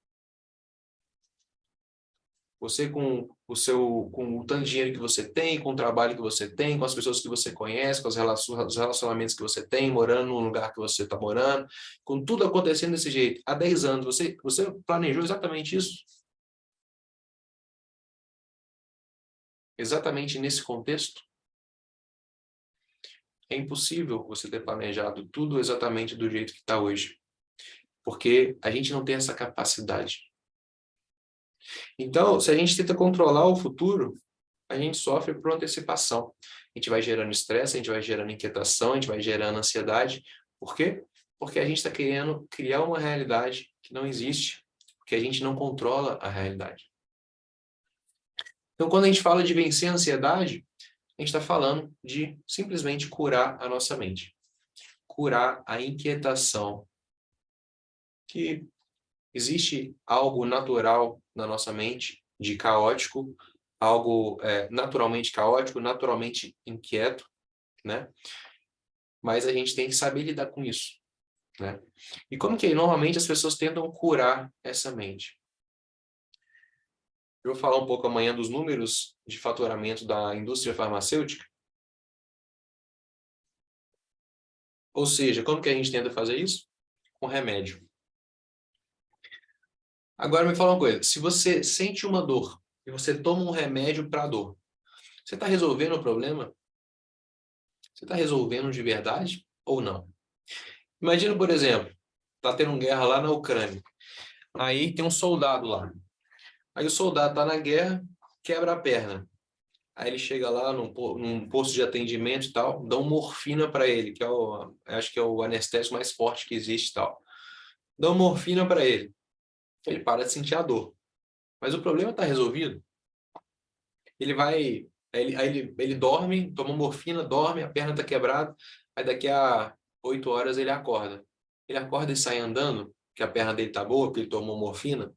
Você com o tanto de dinheiro que você tem, com o trabalho que você tem, com as pessoas que você conhece, com os relacionamentos que você tem, morando no lugar que você está morando, com tudo acontecendo desse jeito. Há 10 anos, você planejou exatamente isso? Exatamente nesse contexto? É impossível você ter planejado tudo exatamente do jeito que está hoje, porque a gente não tem essa capacidade. Então, se a gente tenta controlar o futuro, a gente sofre por antecipação. A gente vai gerando estresse, a gente vai gerando inquietação, a gente vai gerando ansiedade. Por quê? Porque a gente está querendo criar uma realidade que não existe, porque a gente não controla a realidade. Então, quando a gente fala de vencer a ansiedade, a gente está falando de simplesmente curar a nossa mente. Curar a inquietação, que existe algo natural na nossa mente, de caótico, algo naturalmente caótico, naturalmente inquieto, né? Mas a gente tem que saber lidar com isso, né? E como que normalmente as pessoas tentam curar essa mente? Eu vou falar um pouco amanhã dos números de faturamento da indústria farmacêutica. Ou seja, como que a gente tenta fazer isso? Com remédio. Agora me fala uma coisa, se você sente uma dor e você toma um remédio para a dor, você está resolvendo o problema? Você está resolvendo de verdade ou não? Imagina, por exemplo, está tendo uma guerra lá na Ucrânia. Aí tem um soldado lá. Aí o soldado está na guerra, quebra a perna. Aí ele chega lá num posto de atendimento e tal, dão morfina para ele, que é acho que é o anestésico mais forte que existe e tal. Dão morfina para ele. Ele para de sentir a dor. Mas o problema está resolvido. Ele vai, ele dorme, toma morfina, dorme, a perna está quebrada. Aí daqui a 8 horas ele acorda. Ele acorda e sai andando, que a perna dele tá boa, porque ele tomou morfina?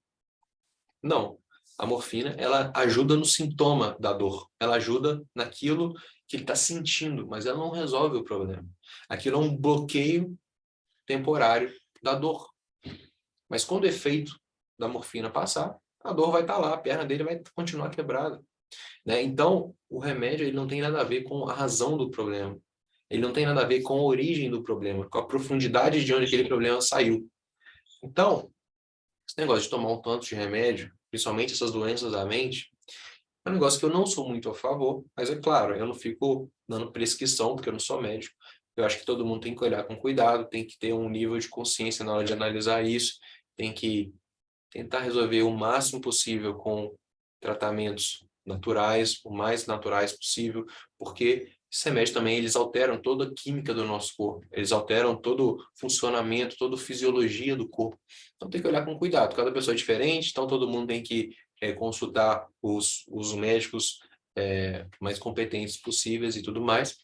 Não. A morfina, ela ajuda no sintoma da dor. Ela ajuda naquilo que ele está sentindo, mas ela não resolve o problema. Aquilo é um bloqueio temporário da dor. Mas quando o efeito da morfina passar, a dor vai estar lá, a perna dele vai continuar quebrada, né? Então, o remédio ele não tem nada a ver com a razão do problema. Ele não tem nada a ver com a origem do problema, com a profundidade de onde aquele problema saiu. Então, esse negócio de tomar um tanto de remédio, principalmente essas doenças da mente, é um negócio que eu não sou muito a favor, mas é claro, eu não fico dando prescrição, porque eu não sou médico. Eu acho que todo mundo tem que olhar com cuidado, tem que ter um nível de consciência na hora de analisar isso, tem que tentar resolver o máximo possível com tratamentos naturais, o mais naturais possível, porque esses remédios também eles alteram toda a química do nosso corpo, eles alteram todo o funcionamento, toda a fisiologia do corpo. Então tem que olhar com cuidado, cada pessoa é diferente, então todo mundo tem que consultar os médicos mais competentes possíveis e tudo mais.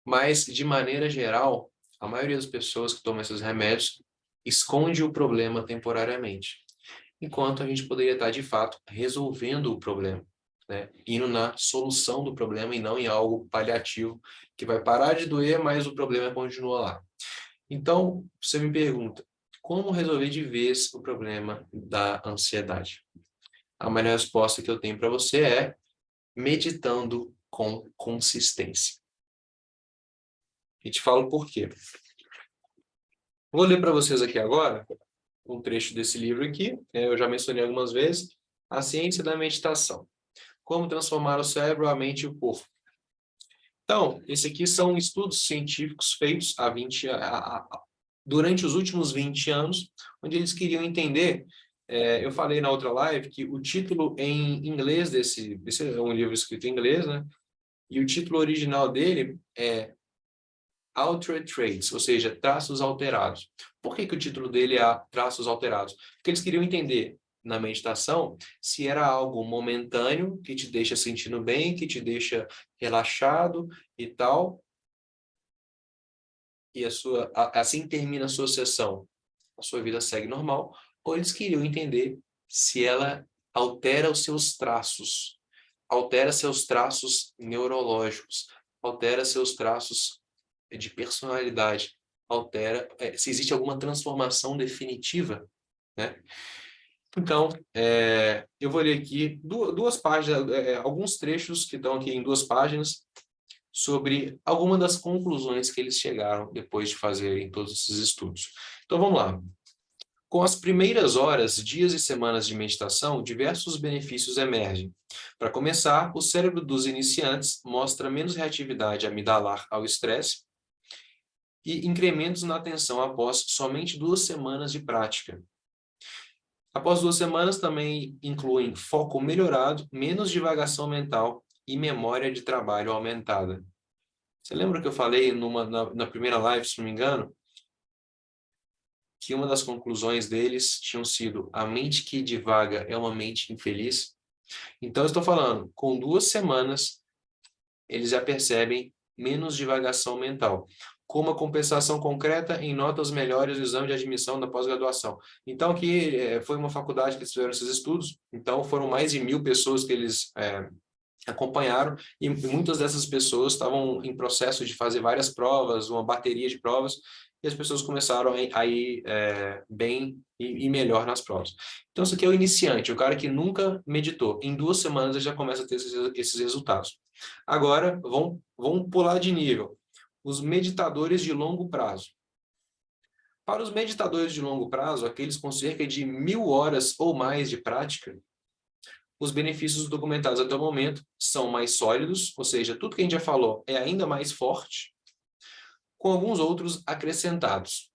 Mas, de maneira geral, a maioria das pessoas que tomam esses remédios esconde o problema temporariamente, enquanto a gente poderia estar, de fato, resolvendo o problema, né? Indo na solução do problema e não em algo paliativo, que vai parar de doer, mas o problema continua lá. Então, você me pergunta, como resolver de vez o problema da ansiedade? A melhor resposta que eu tenho para você é meditando com consistência. E te falo por quê. Vou ler para vocês aqui agora um trecho desse livro aqui, eu já mencionei algumas vezes, A Ciência da Meditação. Como transformar o cérebro, a mente e o corpo. Então, esse aqui são estudos científicos feitos durante os últimos 20 anos, onde eles queriam entender, eu falei na outra live que o título em inglês esse é um livro escrito em inglês, né? E o título original dele é Altered Traits, ou seja, traços alterados. Por que o título dele é Traços Alterados? Porque eles queriam entender na meditação se era algo momentâneo, que te deixa sentindo bem, que te deixa relaxado e tal, e assim termina a sua sessão, a sua vida segue normal, ou eles queriam entender se ela altera seus traços neurológicos, altera seus traços de personalidade, se existe alguma transformação definitiva, né? Então, eu vou ler aqui duas páginas, alguns trechos que estão aqui em 2 páginas, sobre algumas das conclusões que eles chegaram depois de fazerem todos esses estudos. Então, vamos lá. Com as primeiras horas, dias e semanas de meditação, diversos benefícios emergem. Para começar, o cérebro dos iniciantes mostra menos reatividade amidalar ao estresse e incrementos na atenção após somente 2 semanas de prática. Após 2 semanas, também incluem foco melhorado, menos divagação mental e memória de trabalho aumentada. Você lembra que eu falei na primeira live, se não me engano, que uma das conclusões deles tinham sido: a mente que divaga é uma mente infeliz? Então, eu estou falando, com 2 semanas, eles já percebem menos divagação mental, com uma compensação concreta em notas melhores no exame de admissão da pós-graduação. Então, aqui foi uma faculdade que eles fizeram esses estudos, então foram mais de 1.000 pessoas que eles acompanharam, e muitas dessas pessoas estavam em processo de fazer várias provas, uma bateria de provas, e as pessoas começaram a ir bem e melhor nas provas. Então, isso aqui é o iniciante, o cara que nunca meditou. Em 2 semanas ele já começa a ter esses resultados. Agora, vamos pular de nível. Os meditadores de longo prazo. Para os meditadores de longo prazo, aqueles com cerca de 1.000 horas ou mais de prática, os benefícios documentados até o momento são mais sólidos, ou seja, tudo que a gente já falou é ainda mais forte, com alguns outros acrescentados.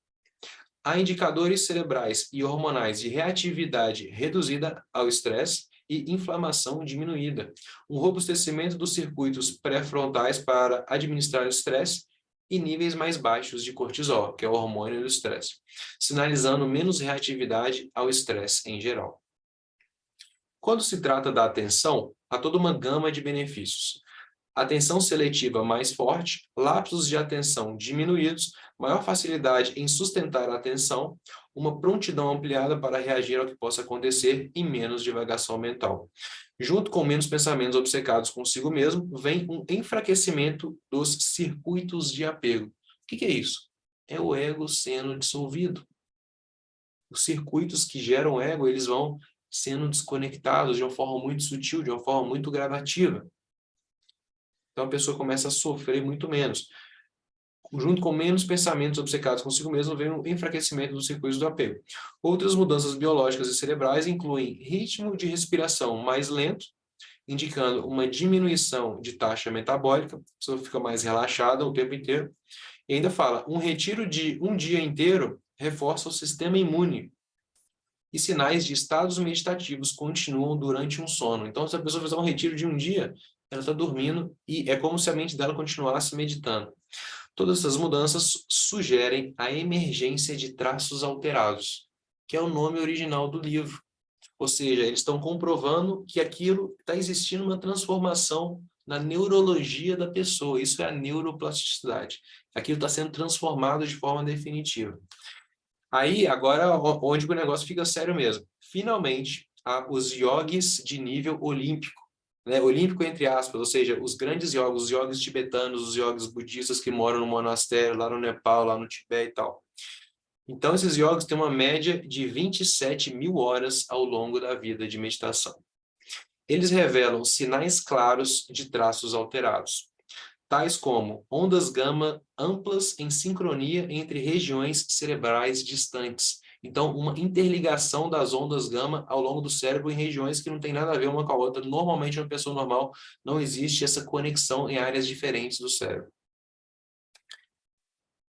Há indicadores cerebrais e hormonais de reatividade reduzida ao estresse e inflamação diminuída, um robustecimento dos circuitos pré-frontais para administrar o estresse e níveis mais baixos de cortisol, que é o hormônio do estresse, sinalizando menos reatividade ao estresse em geral. Quando se trata da atenção, há toda uma gama de benefícios. Atenção seletiva mais forte, lapsos de atenção diminuídos, maior facilidade em sustentar a atenção, uma prontidão ampliada para reagir ao que possa acontecer e menos divagação mental. Junto com menos pensamentos obcecados consigo mesmo, vem um enfraquecimento dos circuitos de apego. O que é isso? É o ego sendo dissolvido. Os circuitos que geram ego, eles vão sendo desconectados de uma forma muito sutil, de uma forma muito gradativa. Então a pessoa começa a sofrer muito menos. Junto com menos pensamentos obcecados consigo mesmo, vem um enfraquecimento dos circuitos do apego. Outras mudanças biológicas e cerebrais incluem ritmo de respiração mais lento, indicando uma diminuição de taxa metabólica, a pessoa fica mais relaxada o tempo inteiro. E ainda fala, um retiro de um dia inteiro reforça o sistema imune, e sinais de estados meditativos continuam durante um sono. Então, se a pessoa fizer um retiro de um dia, ela está dormindo e é como se a mente dela continuasse meditando. Todas essas mudanças sugerem a emergência de traços alterados, que é o nome original do livro. Ou seja, eles estão comprovando que aquilo está existindo uma transformação na neurologia da pessoa. Isso é a neuroplasticidade. Aquilo está sendo transformado de forma definitiva. Aí, agora, onde o negócio fica sério mesmo. Finalmente, os yogis de nível olímpico, né? Olímpico entre aspas, ou seja, os grandes yogis, os yogis tibetanos, os yogis budistas que moram no monastério, lá no Nepal, lá no Tibete e tal. Então, esses yogis têm uma média de 27.000 horas ao longo da vida de meditação. Eles revelam sinais claros de traços alterados, tais como ondas gama amplas em sincronia entre regiões cerebrais distantes. Então, uma interligação das ondas gama ao longo do cérebro em regiões que não tem nada a ver uma com a outra. Normalmente, uma pessoa normal não existe essa conexão em áreas diferentes do cérebro.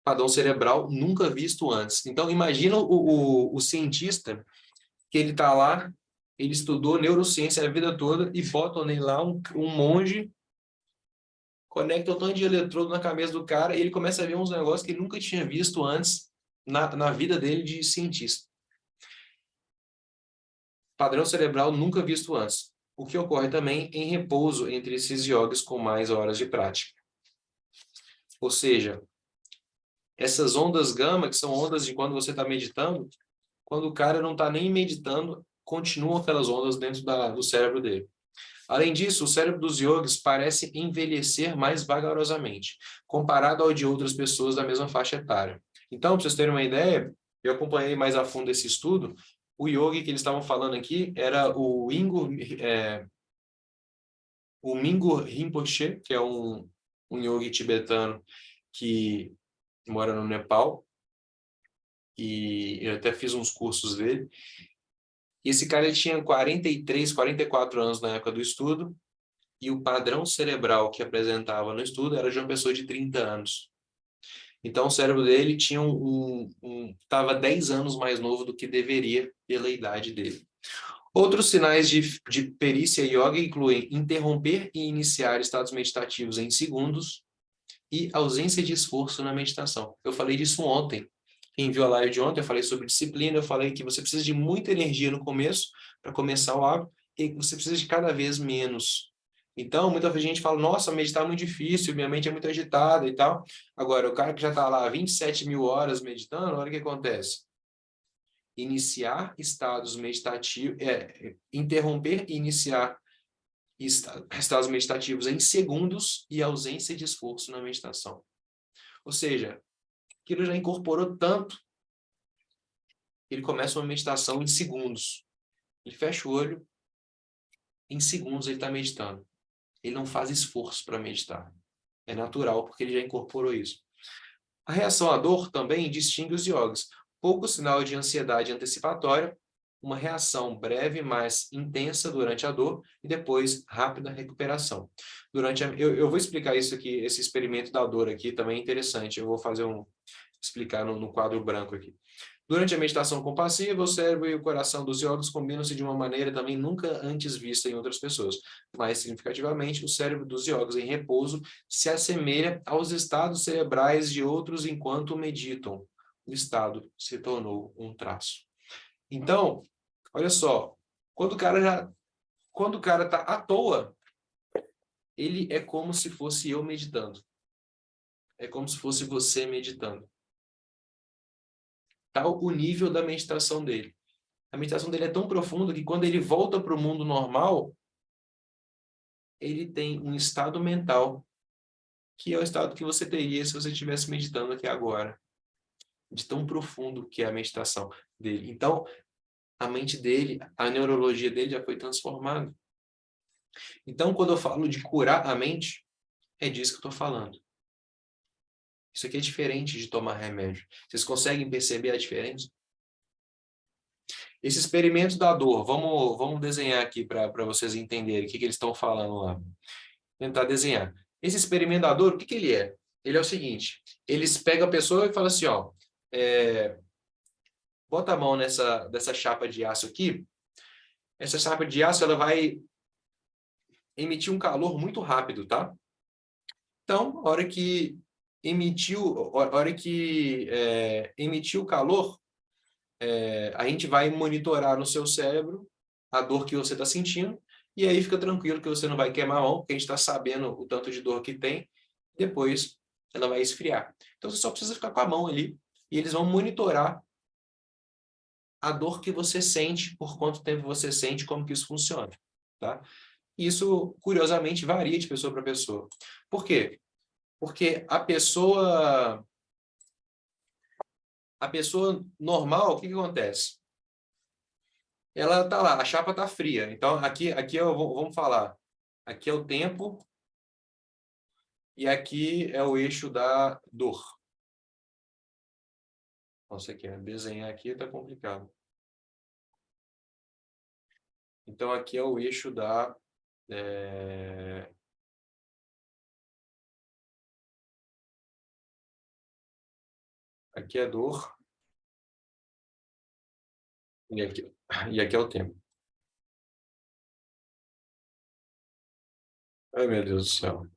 Padrão cerebral nunca visto antes. Então, imagina o cientista que ele está lá, ele estudou neurociência a vida toda e botam nele lá um monge, conecta o tanto de eletrodo na cabeça do cara e ele começa a ver uns negócios que ele nunca tinha visto antes na vida dele de cientista. Padrão cerebral nunca visto antes. O que ocorre também em repouso entre esses yogis com mais horas de prática. Ou seja, Essas ondas gama, que são ondas de quando você está meditando, quando o cara não está nem meditando, continuam aquelas ondas dentro do cérebro dele. Além disso, o cérebro dos yogis parece envelhecer mais vagarosamente, comparado ao de outras pessoas da mesma faixa etária. Então, para vocês terem uma ideia, eu acompanhei mais a fundo esse estudo. O yogi que eles estavam falando aqui era o Mingyur Rinpoche, que é um yogi tibetano que mora no Nepal, e eu até fiz uns cursos dele. E esse cara ele tinha 43, 44 anos na época do estudo, e o padrão cerebral que apresentava no estudo era de uma pessoa de 30 anos. Então, o cérebro dele tinha estava 10 anos mais novo do que deveria pela idade dele. Outros sinais de perícia yoga incluem interromper e iniciar estados meditativos em segundos e ausência de esforço na meditação. Eu falei disso ontem. Quem viu a live de ontem, eu falei sobre disciplina, eu falei que você precisa de muita energia no começo para começar o hábito e você precisa de cada vez menos. Então, muita gente fala, nossa, meditar é muito difícil, minha mente é muito agitada e tal. Agora, o cara que já está lá 27 mil horas meditando, olha o que acontece. Iniciar estados meditativos, interromper e iniciar estados meditativos em segundos e ausência de esforço na meditação. Ou seja, aquilo já incorporou tanto que ele começa uma meditação em segundos. Ele fecha o olho, em segundos ele está meditando. Ele não faz esforço para meditar. É natural, porque ele já incorporou isso. A reação à dor também distingue os yogis. Pouco sinal de ansiedade antecipatória, uma reação breve, mas intensa durante a dor e depois rápida recuperação. Eu vou explicar isso aqui, esse experimento da dor aqui também é interessante. Eu vou explicar no quadro branco aqui. Durante a meditação compassiva, o cérebro e o coração dos yogis combinam-se de uma maneira também nunca antes vista em outras pessoas. Mais significativamente, o cérebro dos yogis em repouso se assemelha aos estados cerebrais de outros enquanto meditam. O estado se tornou um traço. Então, olha só, quando o cara está à toa, ele é como se fosse eu meditando. É como se fosse você meditando. Tal o nível da meditação dele. A meditação dele é tão profunda que quando ele volta para o mundo normal, ele tem um estado mental, que é o estado que você teria se você estivesse meditando aqui agora. De tão profundo que é a meditação dele. Então, a mente dele, a neurologia dele já foi transformada. Então, quando eu falo de curar a mente, é disso que eu estou falando. Isso aqui é diferente de tomar remédio. Vocês conseguem perceber a diferença? Esse experimento da dor, vamos desenhar aqui para vocês entenderem o que eles estão falando lá. Tentar desenhar. Esse experimento da dor, o que ele é? Ele é o seguinte, eles pegam a pessoa e falam assim, ó, bota a mão dessa chapa de aço aqui, essa chapa de aço ela vai emitir um calor muito rápido, tá? Então, a hora que emitiu o calor, a gente vai monitorar no seu cérebro a dor que você está sentindo, e aí fica tranquilo que você não vai queimar a mão, porque a gente está sabendo o tanto de dor que tem, depois ela vai esfriar. Então você só precisa ficar com a mão ali, e eles vão monitorar a dor que você sente, por quanto tempo você sente, como que isso funciona, tá? Isso, curiosamente, varia de pessoa para pessoa. Por quê? Porque a pessoa normal, o que acontece? Ela tá lá, a chapa tá fria. Então, vamos falar. Aqui é o tempo e aqui é o eixo da dor. Nossa, aqui, desenhar aqui tá complicado. Então, aqui é o eixo da... Aqui é dor e aqui é o tempo. Ai, meu Deus do céu.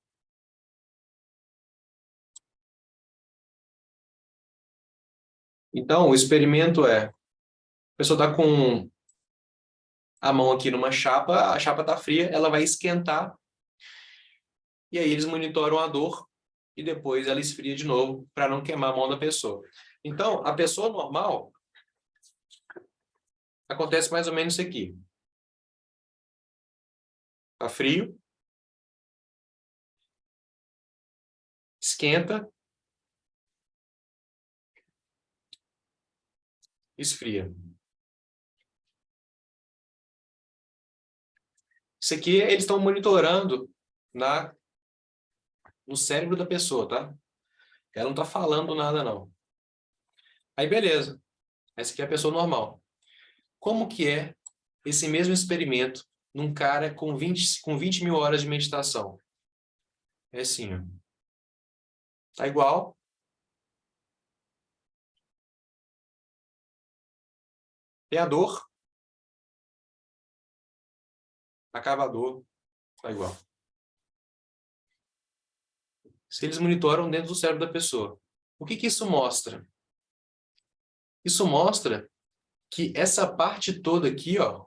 Então, o experimento a pessoa está com a mão aqui numa chapa, a chapa está fria, ela vai esquentar, e aí eles monitoram a dor, e depois ela esfria de novo para não queimar a mão da pessoa. Então, a pessoa normal acontece mais ou menos isso aqui. Tá frio, esquenta, esfria. Isso aqui eles estão monitorando no cérebro da pessoa, tá? Ela não tá falando nada, não. Aí, beleza. Essa aqui é a pessoa normal. Como que é esse mesmo experimento num cara com 20 mil horas de meditação? É assim, ó. Tá igual. Tem a dor. Acaba a dor. Tá igual. Se eles monitoram dentro do cérebro da pessoa. O que que isso mostra? Isso mostra que essa parte toda aqui, ó,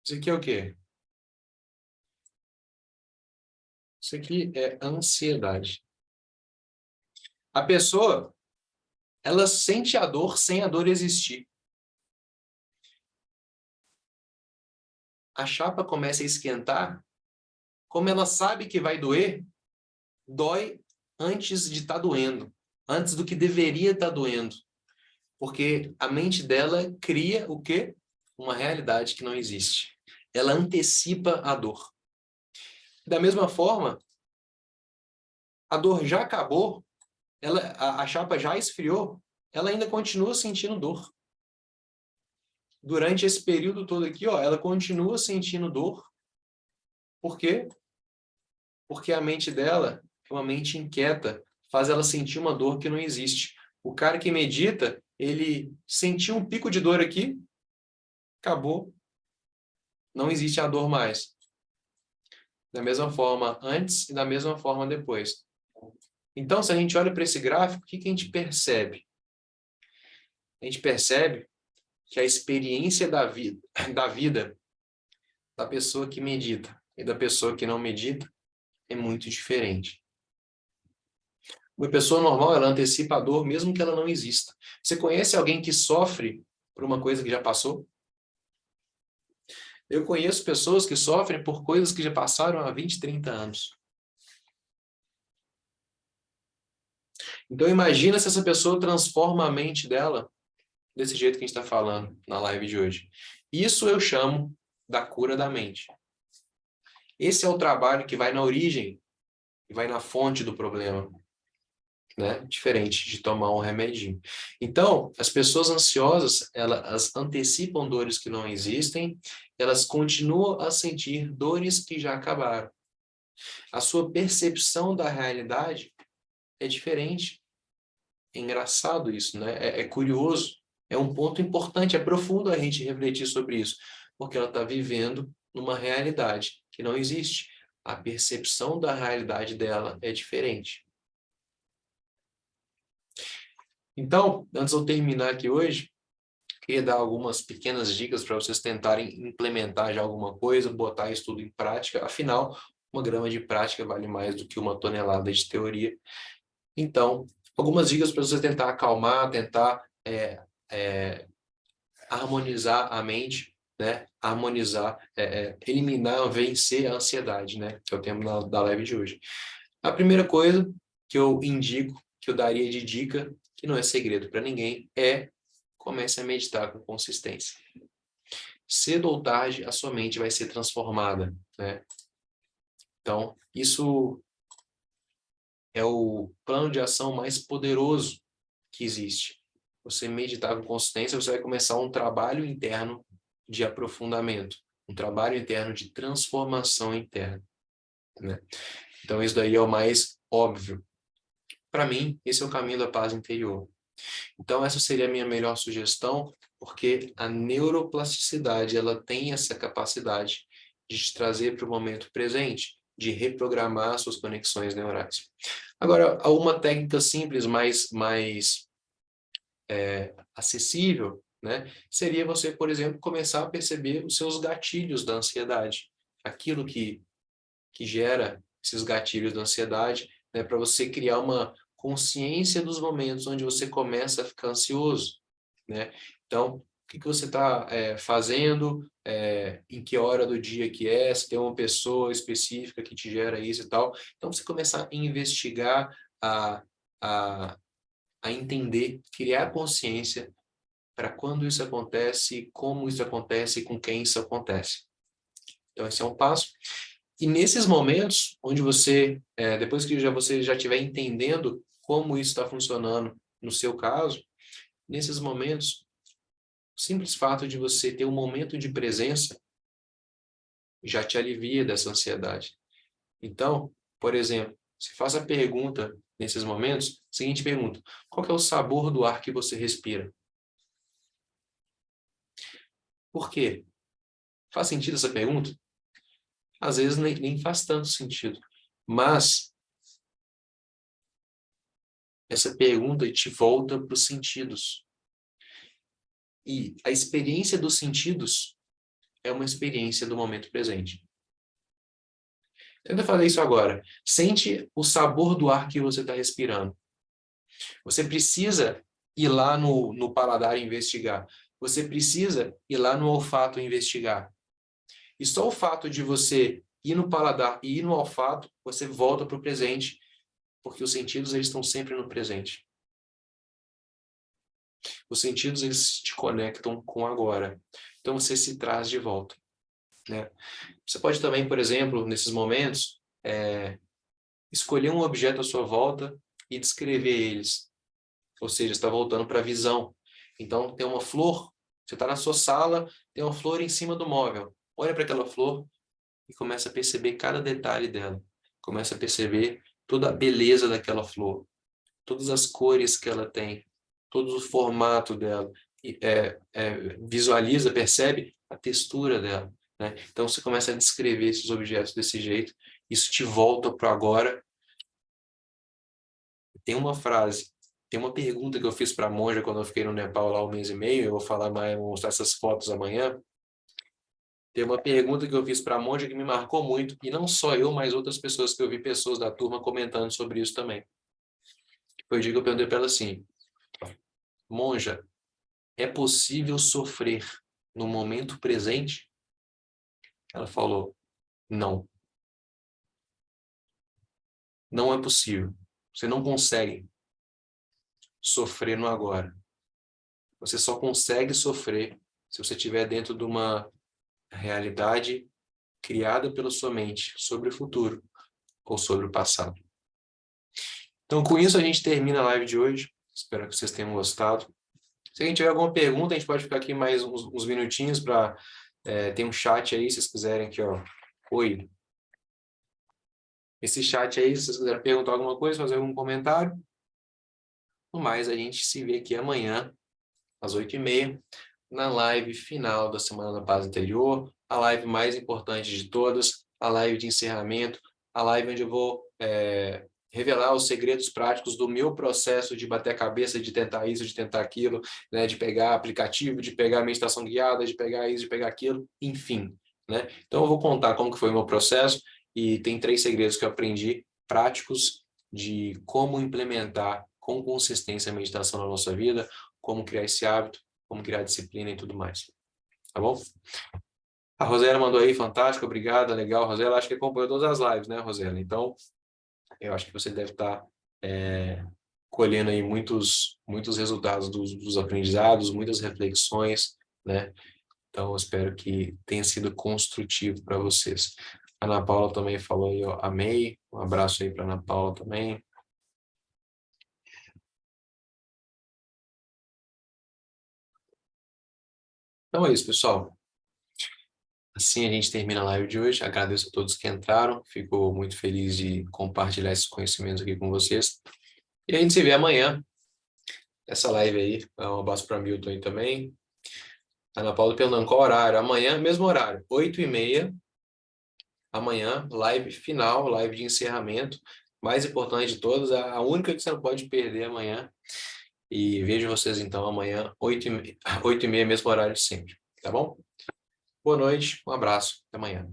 isso aqui é o quê? Isso aqui é ansiedade. A pessoa, ela sente a dor sem a dor existir. A chapa começa a esquentar, como ela sabe que vai doer, dói antes de estar doendo, antes do que deveria estar doendo. Porque a mente dela cria o quê? Uma realidade que não existe. Ela antecipa a dor. Da mesma forma, a dor já acabou, a chapa já esfriou, ela ainda continua sentindo dor. Durante esse período todo aqui, ó, ela continua sentindo dor. Por quê? Porque a mente dela é uma mente inquieta, faz ela sentir uma dor que não existe. O cara que medita, ele sentiu um pico de dor aqui, acabou, não existe a dor mais. Da mesma forma antes e da mesma forma depois. Então, se a gente olha para esse gráfico, o que a gente percebe? A gente percebe que a experiência da vida da pessoa que medita e da pessoa que não medita é muito diferente. Uma pessoa normal, ela antecipa a dor mesmo que ela não exista. Você conhece alguém que sofre por uma coisa que já passou? Eu conheço pessoas que sofrem por coisas que já passaram há 20, 30 anos. Então imagina se essa pessoa transforma a mente dela desse jeito que a gente está falando na live de hoje. Isso eu chamo da cura da mente. Esse é o trabalho que vai na origem, que vai na fonte do problema, né? Diferente de tomar um remedinho. Então, as pessoas ansiosas, elas antecipam dores que não existem, elas continuam a sentir dores que já acabaram. A sua percepção da realidade é diferente. É engraçado isso, né? É curioso. É um ponto importante, é profundo a gente refletir sobre isso, porque ela está vivendo numa realidade que não existe. A percepção da realidade dela é diferente. Então, antes de eu terminar aqui hoje, queria dar algumas pequenas dicas para vocês tentarem implementar já alguma coisa, botar isso tudo em prática. Afinal, 1 grama de prática vale mais do que 1 tonelada de teoria. Então, algumas dicas para você tentar acalmar, tentar harmonizar a mente, né? Harmonizar, eliminar, vencer a ansiedade, né? Que é o tema da live de hoje. A primeira coisa que eu indico, que eu daria de dica, que não é segredo para ninguém, é comece a meditar com consistência. Cedo ou tarde, a sua mente vai ser transformada, né? Então, isso é o plano de ação mais poderoso que existe. Você meditar com consistência, você vai começar um trabalho interno de aprofundamento, um trabalho interno de transformação interna, né? Então, isso daí é o mais óbvio. Para mim, esse é o caminho da paz interior. Então, essa seria a minha melhor sugestão, porque a neuroplasticidade, ela tem essa capacidade de te trazer para o momento presente, de reprogramar suas conexões neurais. Agora, uma técnica simples, mais acessível, né, seria você, por exemplo, começar a perceber os seus gatilhos da ansiedade. aquilo que gera esses gatilhos da ansiedade, né, para você criar uma consciência dos momentos onde você começa a ficar ansioso, né? Então, o que você está fazendo, em que hora do dia que é, se tem uma pessoa específica que te gera isso e tal. Então, você começar a investigar, a, a, a entender, criar consciência para quando isso acontece, como isso acontece e com quem isso acontece. Então, esse é um passo. E nesses momentos, onde você, depois que você já estiver entendendo como isso está funcionando no seu caso, nesses momentos, o simples fato de você ter um momento de presença já te alivia dessa ansiedade. Então, por exemplo, se faz a pergunta nesses momentos, seguinte pergunta: qual que é o sabor do ar que você respira? Por quê? Faz sentido essa pergunta? Às vezes nem faz tanto sentido. Mas essa pergunta te volta para os sentidos. E a experiência dos sentidos é uma experiência do momento presente. Tenta fazer isso agora. Sente o sabor do ar que você está respirando. Você precisa ir lá no paladar e investigar. Você precisa ir lá no olfato e investigar. E só o fato de você ir no paladar e ir no olfato, você volta para o presente, porque os sentidos eles estão sempre no presente. Os sentidos eles te conectam com o agora. Então você se traz de volta, né? Você pode também, por exemplo, nesses momentos, escolher um objeto à sua volta e descrever eles. Ou seja, está voltando para a visão. Então, tem uma flor, você está na sua sala, tem uma flor em cima do móvel. Olha para aquela flor e começa a perceber cada detalhe dela. Começa a perceber toda a beleza daquela flor, todas as cores que ela tem, todo o formato dela. E, visualiza, percebe a textura dela, né? Então, você começa a descrever esses objetos desse jeito. Isso te volta para o agora. Tem uma frase, tem uma pergunta que eu fiz para a monja quando eu fiquei no Nepal lá um mês e meio, eu vou falar mais, vou mostrar essas fotos amanhã. Tem uma pergunta que eu fiz para a monja que me marcou muito, e não só eu, mas outras pessoas que eu vi pessoas da turma comentando sobre isso também. Foi o dia que eu perguntei para ela assim: monja, é possível sofrer no momento presente? Ela falou: não. Não é possível. Você não consegue sofrer no agora. Você só consegue sofrer se você estiver dentro de uma realidade criada pela sua mente sobre o futuro ou sobre o passado. Então, com isso, a gente termina a live de hoje. Espero que vocês tenham gostado. Se alguém tiver alguma pergunta, a gente pode ficar aqui mais uns minutinhos para... tem um chat aí, se vocês quiserem aqui, ó. Oi. Esse chat aí, se vocês quiserem perguntar alguma coisa, fazer algum comentário. No mais, a gente se vê aqui amanhã, às 8h30, na live final da Semana da Paz Interior, a live mais importante de todas, a live de encerramento, a live onde eu vou revelar os segredos práticos do meu processo de bater a cabeça, de tentar isso, de tentar aquilo, né, de pegar aplicativo, de pegar meditação guiada, de pegar isso, de pegar aquilo, enfim, né? Então eu vou contar como que foi o meu processo e tem 3 segredos que eu aprendi práticos de como implementar com consistência a meditação na nossa vida, como criar esse hábito, como criar disciplina e tudo mais. Tá bom? A Rosela mandou aí, fantástico, obrigada, legal. Rosela, acho que acompanhou todas as lives, né, Rosela? Então, eu acho que você deve estar colhendo aí muitos resultados dos aprendizados, muitas reflexões, né? Então, eu espero que tenha sido construtivo para vocês. A Ana Paula também falou aí, ó, amei. Um abraço aí para a Ana Paula também. Então é isso, pessoal. Assim a gente termina a live de hoje. Agradeço a todos que entraram. Fico muito feliz de compartilhar esses conhecimentos aqui com vocês. E a gente se vê amanhã. Essa live aí. Um abraço para Milton aí também. Ana Paula perguntando qual horário. Amanhã, mesmo horário. 8h30. Amanhã, live final, live de encerramento. Mais importante de todas. A única que você não pode perder amanhã. E vejo vocês então amanhã, 8h30, 8h30, mesmo horário de sempre. Tá bom? Boa noite. Um abraço. Até amanhã.